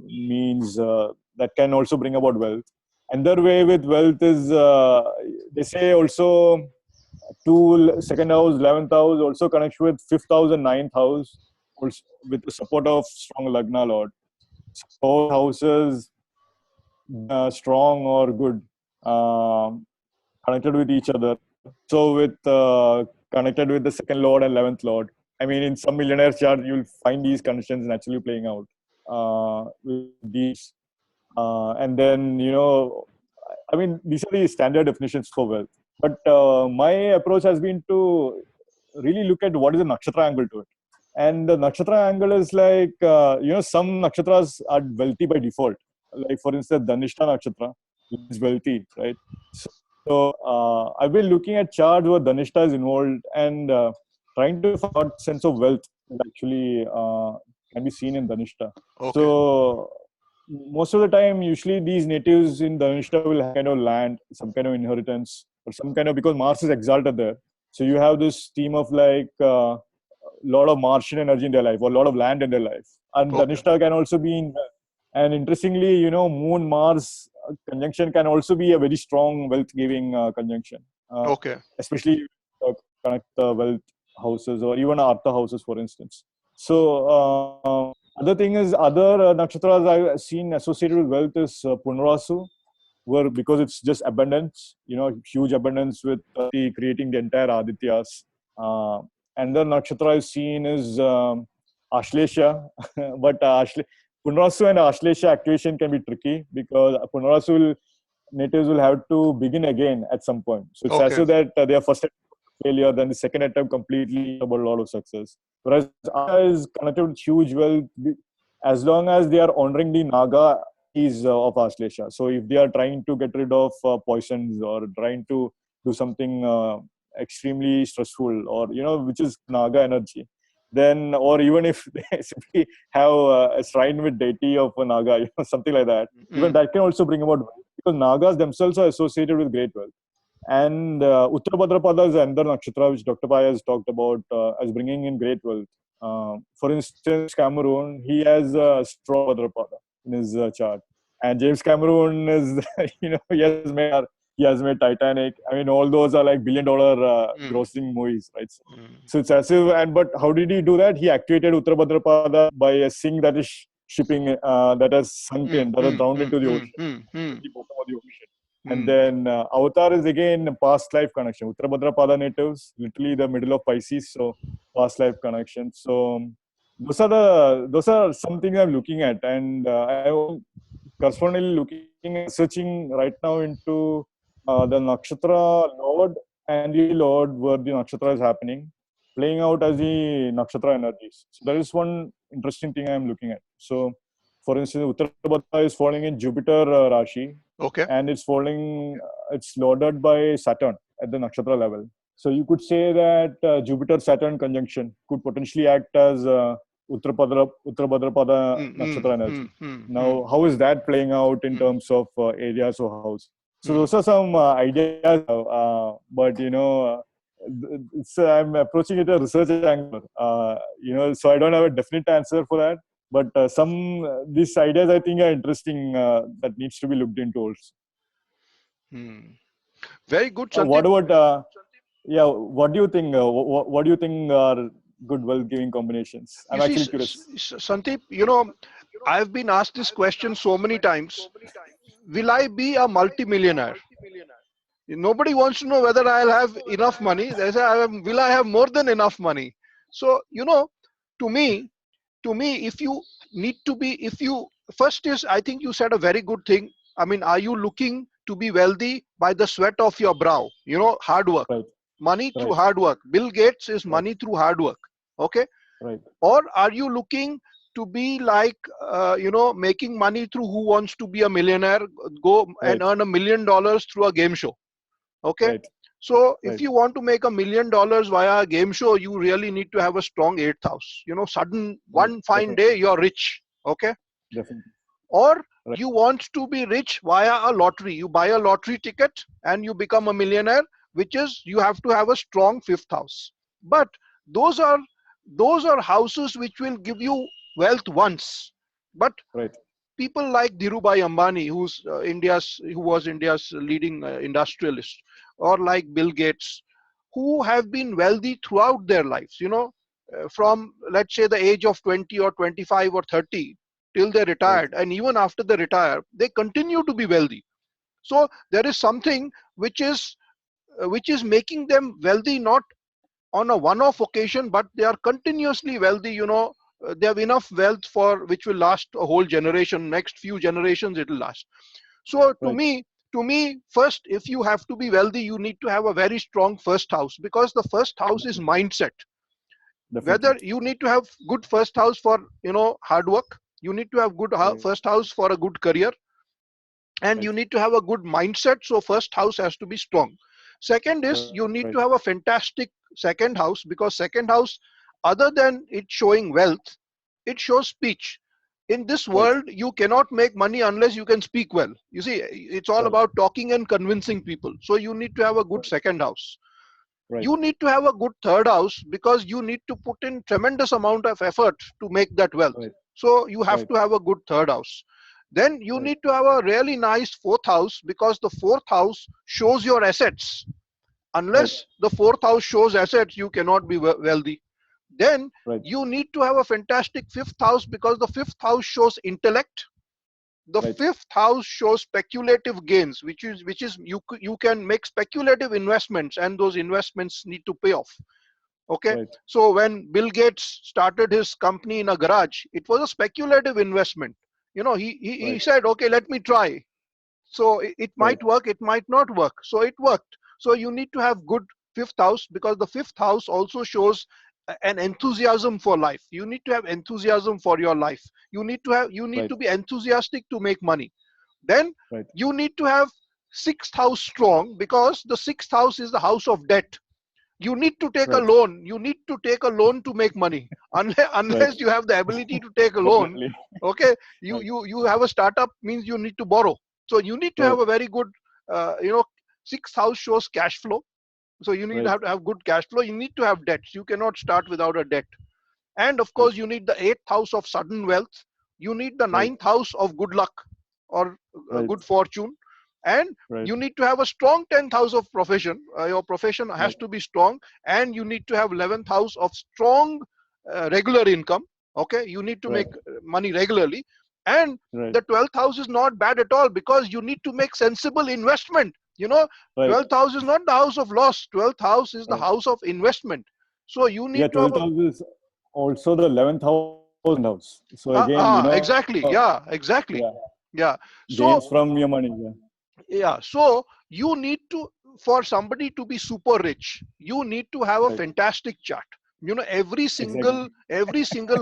means, that can also bring about wealth. Another way with wealth is they say also second house, 11th house also connects with 5th house and 9th house, also with the support of strong Lagna Lord. So houses strong or good, connected with each other. So with connected with the second lord and 11th lord. I mean, in some millionaire chart, you'll find these connections naturally playing out with these. And then, I mean, these are the standard definitions for wealth. But my approach has been to really look at what is the nakshatra angle to it. And the nakshatra angle is like, some nakshatras are wealthy by default. Like, for instance, Dhanishta nakshatra is wealthy, right? So So I've been looking at charts where Dhanishta is involved and trying to find what sense of wealth that actually can be seen in Dhanishta. Okay. So most of the time, usually these natives in Dhanishta will have kind of land, some kind of inheritance, or some kind of, because Mars is exalted there. So you have this theme of like a lot of Martian energy in their life, or a lot of land in their life. And Okay. Dhanishta can also be in, and interestingly, Moon Mars conjunction can also be a very strong wealth giving conjunction, Okay. especially connect the wealth houses or even Artha houses, for instance. So, other thing is, other nakshatras I've seen associated with wealth is Punrasu, where because it's just abundance, huge abundance with the creating the entire Adityas. And the nakshatra I've seen is Ashlesha, but Punrasu and Ashlesha activation can be tricky because natives will have to begin again at some point. So it's as Okay. if that their first attempt failure, then the second attempt completely about a lot of success. Whereas Aya is connected with huge wealth as long as they are honoring the Naga is of Ashlesha. So if they are trying to get rid of poisons or trying to do something extremely stressful or which is Naga energy, then or even if they simply have a shrine with deity of a Naga, something like that, even Mm. that can also bring about wealth because Nagas themselves are associated with great wealth. And Uttara Bhadrapada is another nakshatra which Dr. Pai has talked about as bringing in great wealth. For instance, Cameroon, he has a strong Bhadrapada in his chart. And James Cameroon is, he has made Titanic. I mean, all those are like billion-dollar Mm. grossing movies, right? Mm. So it's as if, but how did he do that? He activated Uttara Bhadrapada by a sink that is shipping, that has sunk Mm. in, that has Mm. drowned Mm. into the Mm. ocean, Mm. at Mm. the bottom of the ocean. And Mm. then Avatar is again past life connection. Uttara Bhadrapada natives, literally the middle of Pisces, so past life connection. So those are some things I'm looking at, and I'm correspondingly looking and researching right now into the nakshatra lord and the lord where the nakshatra is happening, playing out as the nakshatra energies. So that is one interesting thing I'm looking at. So, for instance, Uttara Bhadrapada is falling in Jupiter Rashi, Okay. and it's lorded by Saturn at the nakshatra level. So you could say that Jupiter Saturn conjunction could potentially act as Uttara Bhadrapada Mm. Mm. nakshatra energy. Mm. Mm. Mm. Now, how is that playing out in Mm. terms of areas or house? So Mm. those are some ideas, but I'm approaching it a research angle. So I don't have a definite answer for that. But these ideas I think are interesting that needs to be looked into also. Mm. Very good, What Sandeep. about what do you think? What do you think are good wealth giving combinations? I'm You see, actually curious. Sandeep, I've been asked this question so many times. Will I be a multimillionaire? Nobody wants to know whether I'll have enough money. They say, will I have more than enough money? So, to me, if you need to be, if you first is, I think you said a very good thing. I mean, are you looking to be wealthy by the sweat of your brow? Hard work, Right, money through right, hard work. Bill Gates is right, money through hard work. Okay. right, Or are you looking to be like making money through Who Wants to Be a Millionaire, go and right, earn $1 million through a game show? Okay. right, So if right. you want to make $1 million via a game show, you really need to have a strong eighth house. Sudden one fine Definitely, day you're rich. Okay. definitely. Or Right, you want to be rich via a lottery. You buy a lottery ticket and you become a millionaire, which is you have to have a strong fifth house. But those are houses which will give you wealth once. But right, people like Dhirubhai Ambani, who was India's leading industrialist, or like Bill Gates, who have been wealthy throughout their lives. From let's say the age of 20 or 25 or 30 till they right, retired, and even after they retire, they continue to be wealthy. So there is something which is making them wealthy, not on a one-off occasion, but they are continuously wealthy. They have enough wealth for which will last a whole generation. Next few generations it will last. So right. to me, first, if you have to be wealthy, you need to have a very strong first house, because the first house is Definitely, mindset. definitely. Whether you need to have good first house for hard work, you need to have good Right, first house for a good career, and you need to have a good mindset. So first house has to be strong. Second is you need to have a fantastic second house, because second house, other than it showing wealth, it shows speech. In this world you cannot make money unless you can speak well. You see, it's all about talking and convincing people. So you need to have a good second house. You need to have a good third house, because you need to put in tremendous amount of effort to make that wealth. So you have to have a good third house. Then you need to have a really nice fourth house, because the fourth house shows your assets. Unless the fourth house shows assets, you cannot be wealthy. Then you need to have a fantastic fifth house, because the fifth house shows intellect. The fifth house shows speculative gains, which is you can make speculative investments, and those investments need to pay off. Okay, so when Bill Gates started his company in a garage, it was a speculative investment. You know, he said, okay, let me try. So it might work, it might not work. So it worked. So you need to have good fifth house, because the fifth house also shows an enthusiasm for life. You need to have enthusiasm for your life. You need to be enthusiastic to make money. Then you need to have sixth house strong, because the sixth house is the house of debt. You need to take a loan. You need to take a loan to make money. Unless you have the ability to take a loan, okay, you have a startup, means you need to borrow. So you need to have a very good, sixth house shows cash flow. So you need to have good cash flow. You need to have debts. You cannot start without a debt. And of course, you need the eighth house of sudden wealth. You need the ninth house of good luck, or good fortune. And you need to have a strong 10th house of profession. Your profession has to be strong. And you need to have 11th house of strong regular income. Okay, you need to make money regularly. And the 12th house is not bad at all, because you need to make sensible investment. You know, 12th house is not the house of loss. 12th house is the house of investment. So you need to have 12th house is also the 11th house house. So again, exactly. Yeah, exactly. Yeah. So gains from your money. Yeah. So you need to, for somebody to be super rich, you need to have a fantastic chart. You know, every single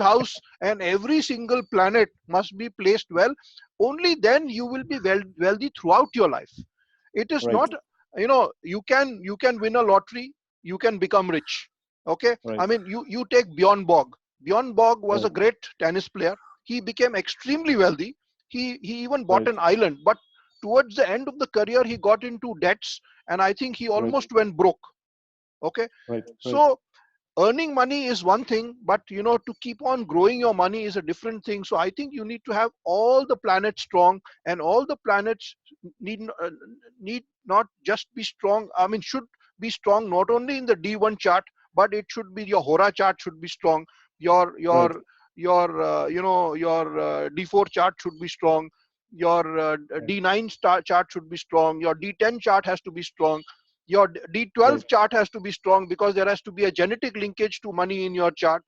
house and every single planet must be placed well. Only then you will be wealthy throughout your life. It is not, you can win a lottery, you can become rich. Okay. I mean, you take Bjorn Borg. Bjorn Borg was a great tennis player. He became extremely wealthy. He even bought an island, but towards the end of the career he got into debts, and I think he almost went broke. Okay. So earning money is one thing, but to keep on growing your money is a different thing. So I think you need to have all the planets strong, and all the planets need not just be strong, I mean should be strong not only in the D1 chart, but it should be your Hora chart should be strong. Your D4 chart should be strong. Your D9 chart should be strong. Your D10 chart has to be strong. Your D12 chart has to be strong, because there has to be a genetic linkage to money in your chart.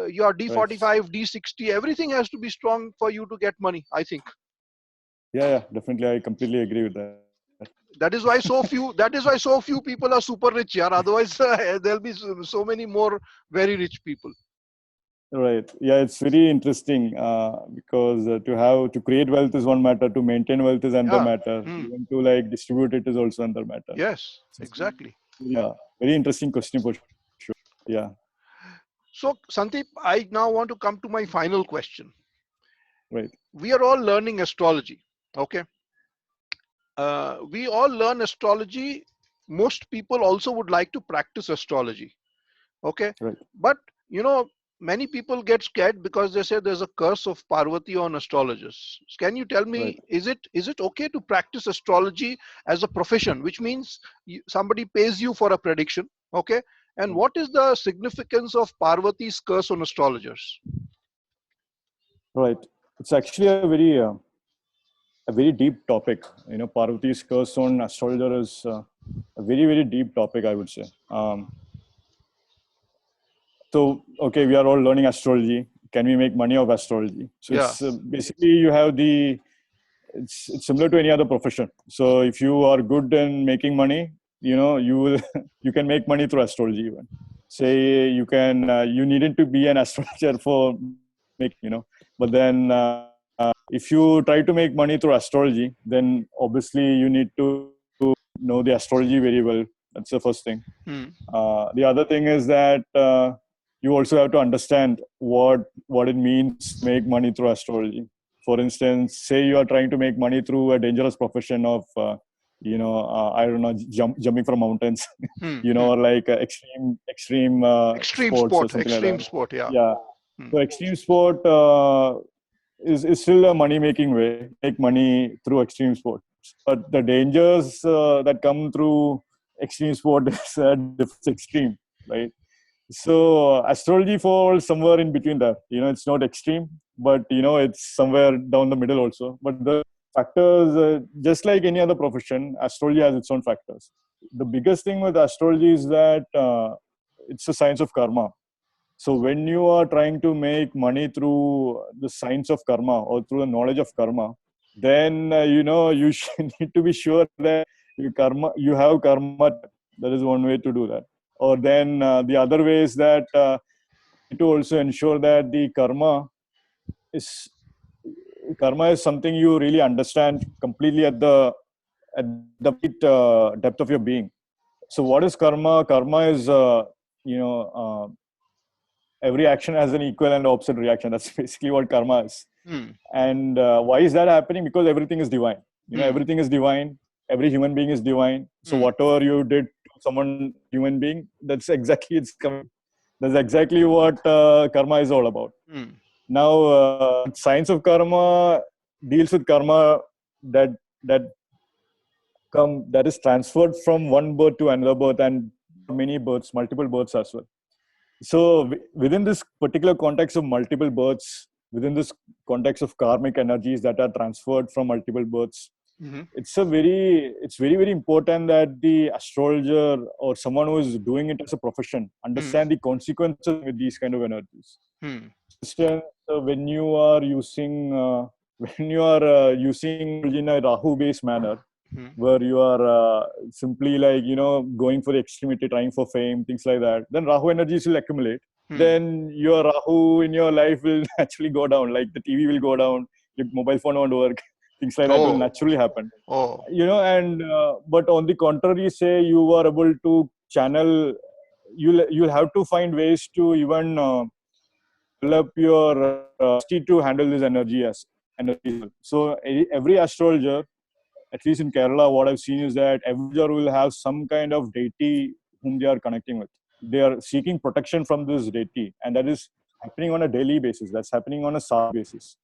Your D45, D60, everything has to be strong for you to get money, I think. Yeah, definitely. I completely agree with that. That is why so few people are super rich. Yeah, otherwise there'll be so many more very rich people. Right. Yeah, it's very interesting because to create wealth is one matter, to maintain wealth is another matter, even to distribute it is also another matter. Yes, exactly. Yeah, very interesting question for sure. Yeah. So Sandeep, I now want to come to my final question. Right. We are all learning astrology. Okay. We all learn astrology. Most people also would like to practice astrology. Okay. Right. But many people get scared because they say there's a curse of Parvati on astrologers. Can you tell me, is it okay to practice astrology as a profession, which means somebody pays you for a prediction? Okay. And what is the significance of Parvati's curse on astrologers? Right. It's actually a very deep topic. Parvati's curse on astrologer is a very, very deep topic, I would say. So, okay, we are all learning astrology. Can we make money of astrology? So it's basically it's similar to any other profession. So if you are good in making money, you can make money through astrology even. Say you needed to be an astrologer for making, but then if you try to make money through astrology, then obviously you need to know the astrology very well. That's the first thing. The other thing is that you also have to understand what it means to make money through astrology. For instance, say you are trying to make money through a dangerous profession of I don't know, jumping from mountains, or like extreme sports or something like Extreme that. sport, yeah. Yeah. So extreme sport is still a money making way to make money through extreme sports. But the dangers that come through extreme sport is different extreme, right? So astrology falls somewhere in between that. It's not extreme, but it's somewhere down the middle also. But the factors, just like any other profession, astrology has its own factors. The biggest thing with astrology is that it's a science of karma. So when you are trying to make money through the science of karma or through the knowledge of karma, then you need to be sure that you have karma. That is one way to do that. Or then the other way is that you need to also ensure that the is karma is something you really understand completely at the depth of your being. So what is karma? Karma is you know. Every action has an equal and opposite reaction. That's basically what karma is. And why is that happening? Because everything is divine. Everything is divine. Every human being is divine. So whatever you did to someone, human being, that's exactly it's coming. That's exactly what karma is all about. Now, science of karma deals with karma that that that is transferred from one birth to another birth and many births, multiple births as well. So within this particular context of multiple births, within this context of karmic energies that are transferred from multiple births, it's very important that the astrologer or someone who is doing it as a profession understand the consequences with these kind of energies. For instance, when you are using in a Rahu based manner, where you are simply like going for the extremity, trying for fame, things like that, then Rahu energies will accumulate. Then your Rahu in your life will naturally go down, like the TV will go down, your mobile phone won't work, things like that will naturally happen. And but on the contrary, say you are able to channel, you'll have to find ways to even develop your to handle this energy as energy. So every astrologer, at least in Kerala, what I've seen is that every astrologer will have some kind of deity whom they are connecting with. They are seeking protection from this deity, and that is happening on a daily basis. That's happening on a Saat basis.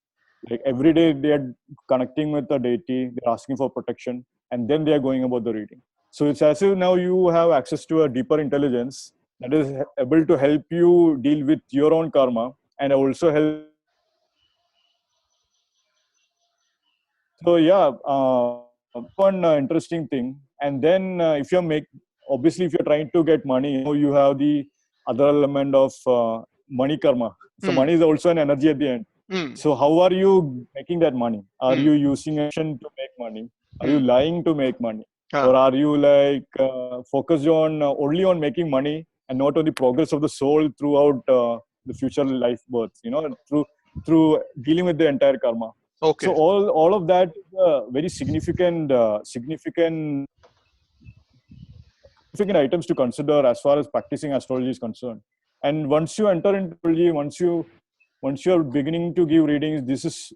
Like every day they are connecting with the deity, they're asking for protection, and then they are going about the reading. So it's as if now you have access to a deeper intelligence that is able to help you deal with your own karma and also help. So yeah, one interesting thing. And then if obviously if you're trying to get money, you have the other element of money karma. So money is also an energy at the end. So how are you making that money? Are you using action to make money? Are you lying to make money? Or are you like focused on only on making money and not on the progress of the soul throughout the future life births? Through dealing with the entire karma. Okay. So all of that is very significant items to consider as far as practicing astrology is concerned. And once you enter into astrology, once you are beginning to give readings,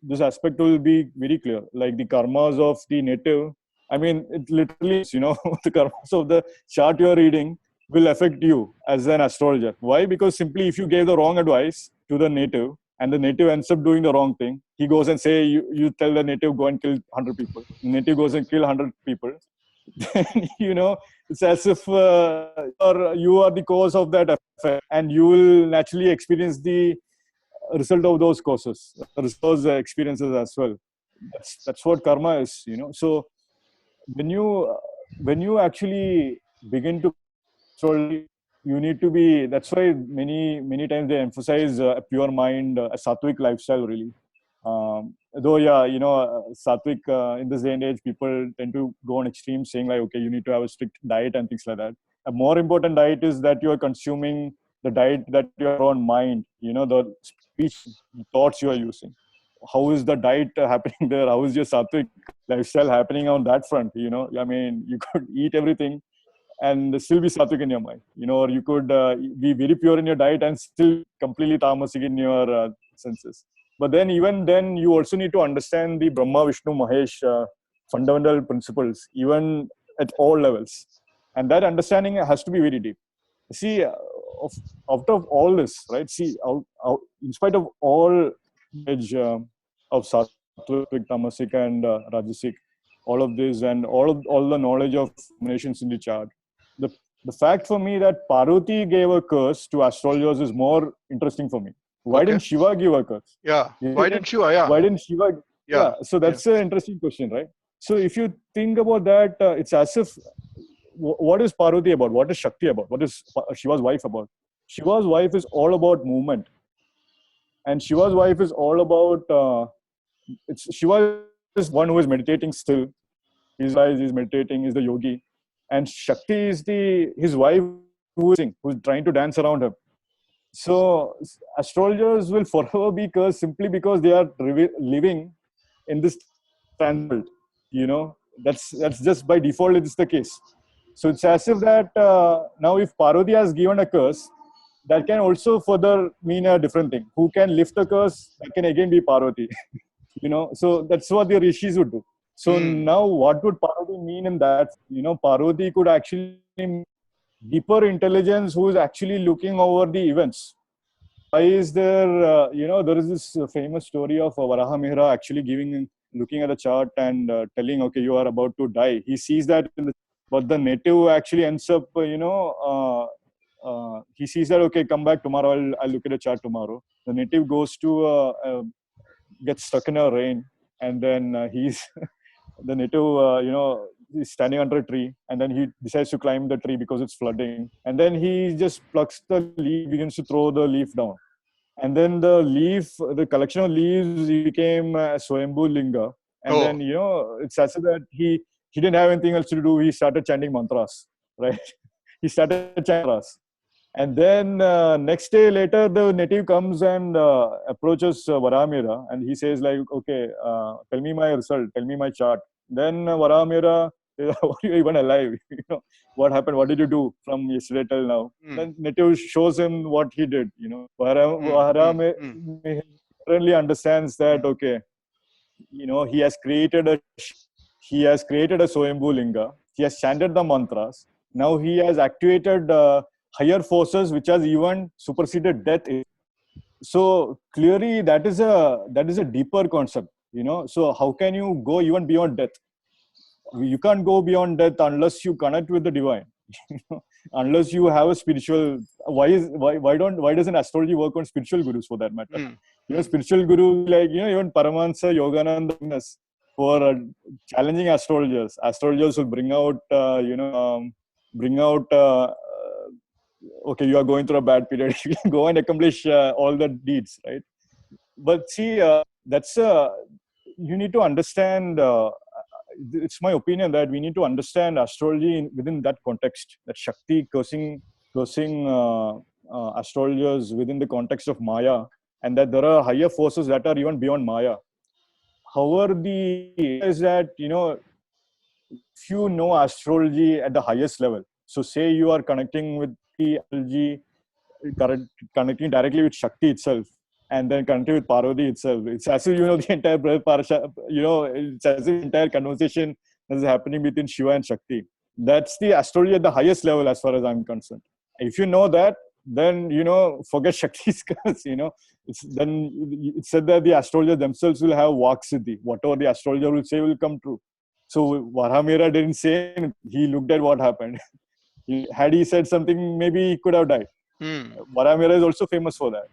this aspect will be very clear. Like the karmas of the native, I mean, it literally is, the karmas of the chart you are reading will affect you as an astrologer. Why? Because simply if you gave the wrong advice to the native and the native ends up doing the wrong thing, he goes and say, you tell the native, go and kill 100 people. The native goes and kill 100 people. Then, it's as if you are the cause of that effect, and you will naturally experience the result of those causes, those experiences as well. That's what karma is, So when you actually begin to astrology, you need to be. That's why many times they emphasize a pure mind, a sattvic lifestyle, really. Though, yeah, sattvic in this day and age, people tend to go on extremes, saying like, okay, you need to have a strict diet and things like that. A more important diet is that you are consuming the diet that your own mind, the speech, the thoughts you are using. how is the diet happening there? How is your sattvic lifestyle happening on that front? I mean, you could eat everything and still be sattvic in your mind, or you could be very pure in your diet and still completely tamasic in your senses. But then, even then, you also need to understand the Brahma, Vishnu, Mahesh fundamental principles, even at all levels. And that understanding has to be very deep. See, out of all this, right? See, in spite of all knowledge of sattvic, tamasic, and rajasic, all of this, and all the knowledge of combinations in the chart, the the fact for me that Parvati gave a curse to astrologers is more interesting for me. Why Okay. didn't Shiva give a curse? Yeah. Why didn't Shiva? Yeah. Why didn't Shiva? Yeah. Yeah. So that's an interesting question, right? So if you think about that, it's as if what is Parvati about? What is Shakti about? What is Shiva's wife about? Shiva's wife is all about movement, and Shiva's wife is all about. Shiva is one who is meditating still. He's meditating. Is the yogi, and Shakti is his wife who's trying to dance around him. So astrologers will forever be cursed simply because they are living in this trans world. That's just by default. It's the case. So it's as if that now if Parvati has given a curse, that can also further mean a different thing. Who can lift a curse? That can again be Parvati. So that's what the rishis would do. So now what would Parvati mean in that? Parvati could actually mean deeper intelligence who is actually looking over the events. Why is there, there is this famous story of Varaha Mihra actually looking at the chart and telling, okay, you are about to die. He sees that, but the native actually ends up, he sees that, okay, come back tomorrow, I'll look at the chart tomorrow. The native goes to, gets stuck in a rain, and then the native, he's standing under a tree, and then he decides to climb the tree because it's flooding. And then he just plucks the leaf, begins to throw the leaf down. And then the collection of leaves became Swayambhu Linga. And then, it's as if that he didn't have anything else to do. He started chanting mantras, right? He started chanting mantras. And then next day later, the native comes and approaches Varamira, and he says like, okay, tell me my result, tell me my chart. Then Varamira, are you even alive? What happened? What did you do from yesterday till now? Then native shows him what he did. Varamira currently understands that, okay, he has created a Swayambhu Linga. He has chanted the mantras. Now he has activated higher forces which has even superseded death. So clearly that is a deeper concept. So how can you go even beyond death? You can't go beyond death unless you connect with the divine. Unless you have a spiritual. Why doesn't astrology work on spiritual gurus for that matter? Spiritual guru like even Paramahansa Yogananda for challenging astrologers. Astrologers will bring out okay, you are going through a bad period. You can go and accomplish all the deeds, right? But see, you need to understand. It's my opinion that we need to understand astrology within that context. That Shakti cursing astrologers within the context of Maya, and that there are higher forces that are even beyond Maya. However, the is that if you know astrology at the highest level, so say you are connecting with the astrology, connecting directly with Shakti itself, and then connecting with Parvati itself. It's as if the entire parasha, it's as if the entire conversation that is happening between Shiva and Shakti. That's the astrology at the highest level, as far as I'm concerned. If you know that, then forget Shakti's curse. It's said that the astrologers themselves will have Vaksiddhi. Whatever the astrologer will say will come true. So Varamira didn't say anything. He looked at what happened. Had he said something, maybe he could have died. Varamira is also famous for that.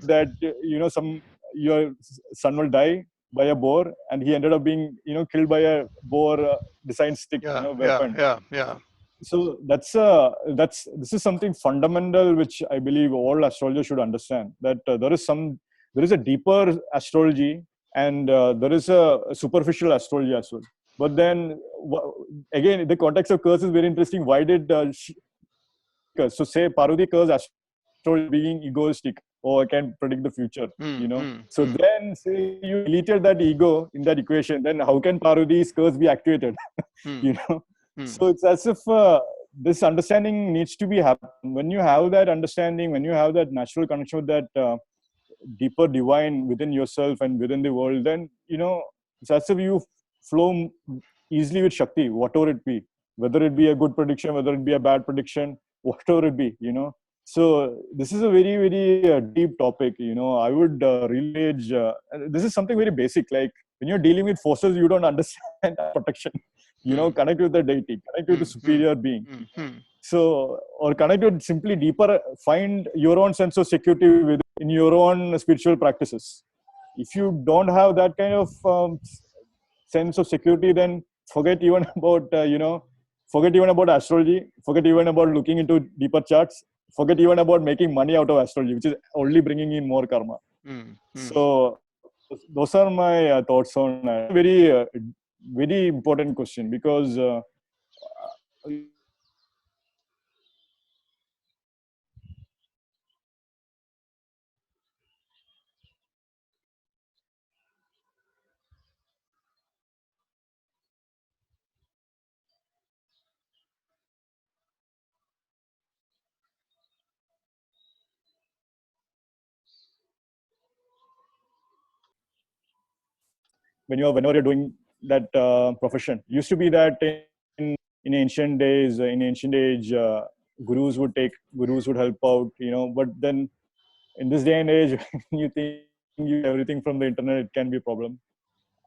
That your son will die by a boar, and he ended up being killed by a boar designed stick weapon. Yeah. So this is something fundamental which I believe all astrologers should understand. That there is a deeper astrology, and there is a superficial astrology as well. But then again, the context of curse is very interesting. Why did curse? So say Parvati curse astrology being egoistic, oh, I can predict the future, Mm, So then say you deleted that ego in that equation, then how can Parvati's curse be activated? mm, you know mm, So it's as if this understanding needs to be happen. When you have that understanding, when you have that natural connection with that deeper divine within yourself and within the world, then it's as if you flow easily with Shakti, whatever it be, whether it be a good prediction, whether it be a bad prediction, whatever it be. So this is a very, very deep topic. I would really urge. This is something very basic. Like when you're dealing with forces, you don't understand protection. Connect with the deity, connect with the superior being. So, or connect with simply deeper, find your own sense of security in your own spiritual practices. If you don't have that kind of sense of security, then forget even about, forget even about astrology, forget even about looking into deeper charts, forget even about making money out of astrology, which is only bringing in more karma. So, those are my thoughts on that. Very, very important question because whenever you're doing that profession, used to be that in ancient days, in ancient age, gurus would help out, but then in this day and age, you think you everything from the internet, it can be a problem.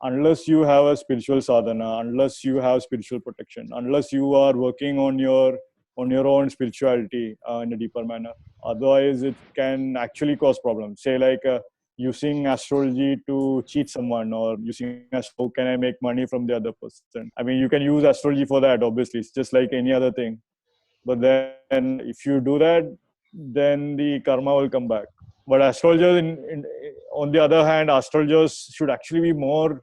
Unless you have a spiritual sadhana, unless you have spiritual protection, unless you are working on your own spirituality in a deeper manner. Otherwise, it can actually cause problems. Say like using astrology to cheat someone, or using how can I make money from the other person. I mean, you can use astrology for that. Obviously, it's just like any other thing. But then, if you do that, then the karma will come back. But astrologers, on the other hand, astrologers should actually be more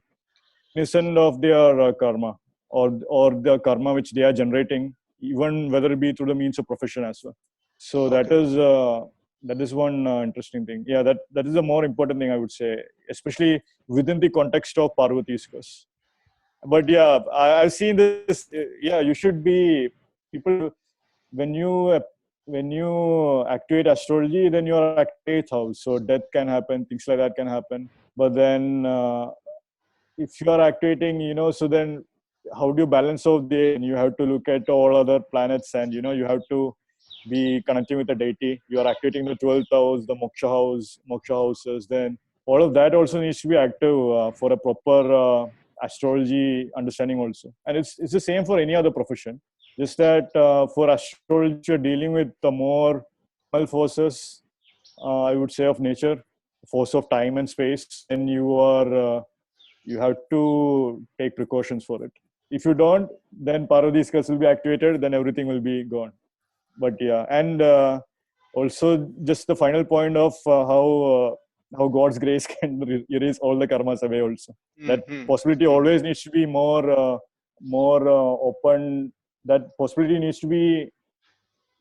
cognizant of their karma, or the karma which they are generating, even whether it be through the means of profession as well. So that is one interesting thing. Yeah, that is a more important thing, I would say, especially within the context of Parvati's curse. But yeah, I've seen this. Yeah, you should be people when you activate astrology, then you're activating eighth house, so death can happen, things like that can happen. But then if you are activating, so then how do you balance out the, and you have to look at all other planets, and you have to be connecting with the deity. You are activating the 12th house, the moksha houses, then all of that also needs to be active for a proper astrology understanding also. And it's the same for any other profession, just that for astrology you're dealing with the more forces, I would say, of nature, force of time and space, and you have to take precautions for it. If you don't, then Parvati's curse will be activated, then everything will be gone. But yeah, and also just the final point of how God's grace can erase all the karmas away. Also, that possibility always needs to be more open. That possibility needs to be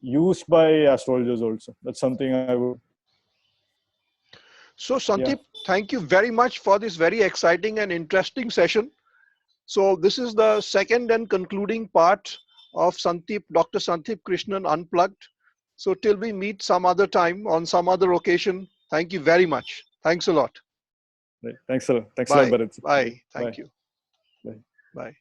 used by astrologers also. That's something I would. So Santhip, thank you very much for this very exciting and interesting session. So this is the second and concluding part of Dr. Santhip Krishnan Unplugged. So till we meet some other time on some other occasion, thank you very much. Thanks a lot. Thanks a lot. Thanks a lot, Bye. Bharat. Bye. Thank Bye. you. Bye. Bye.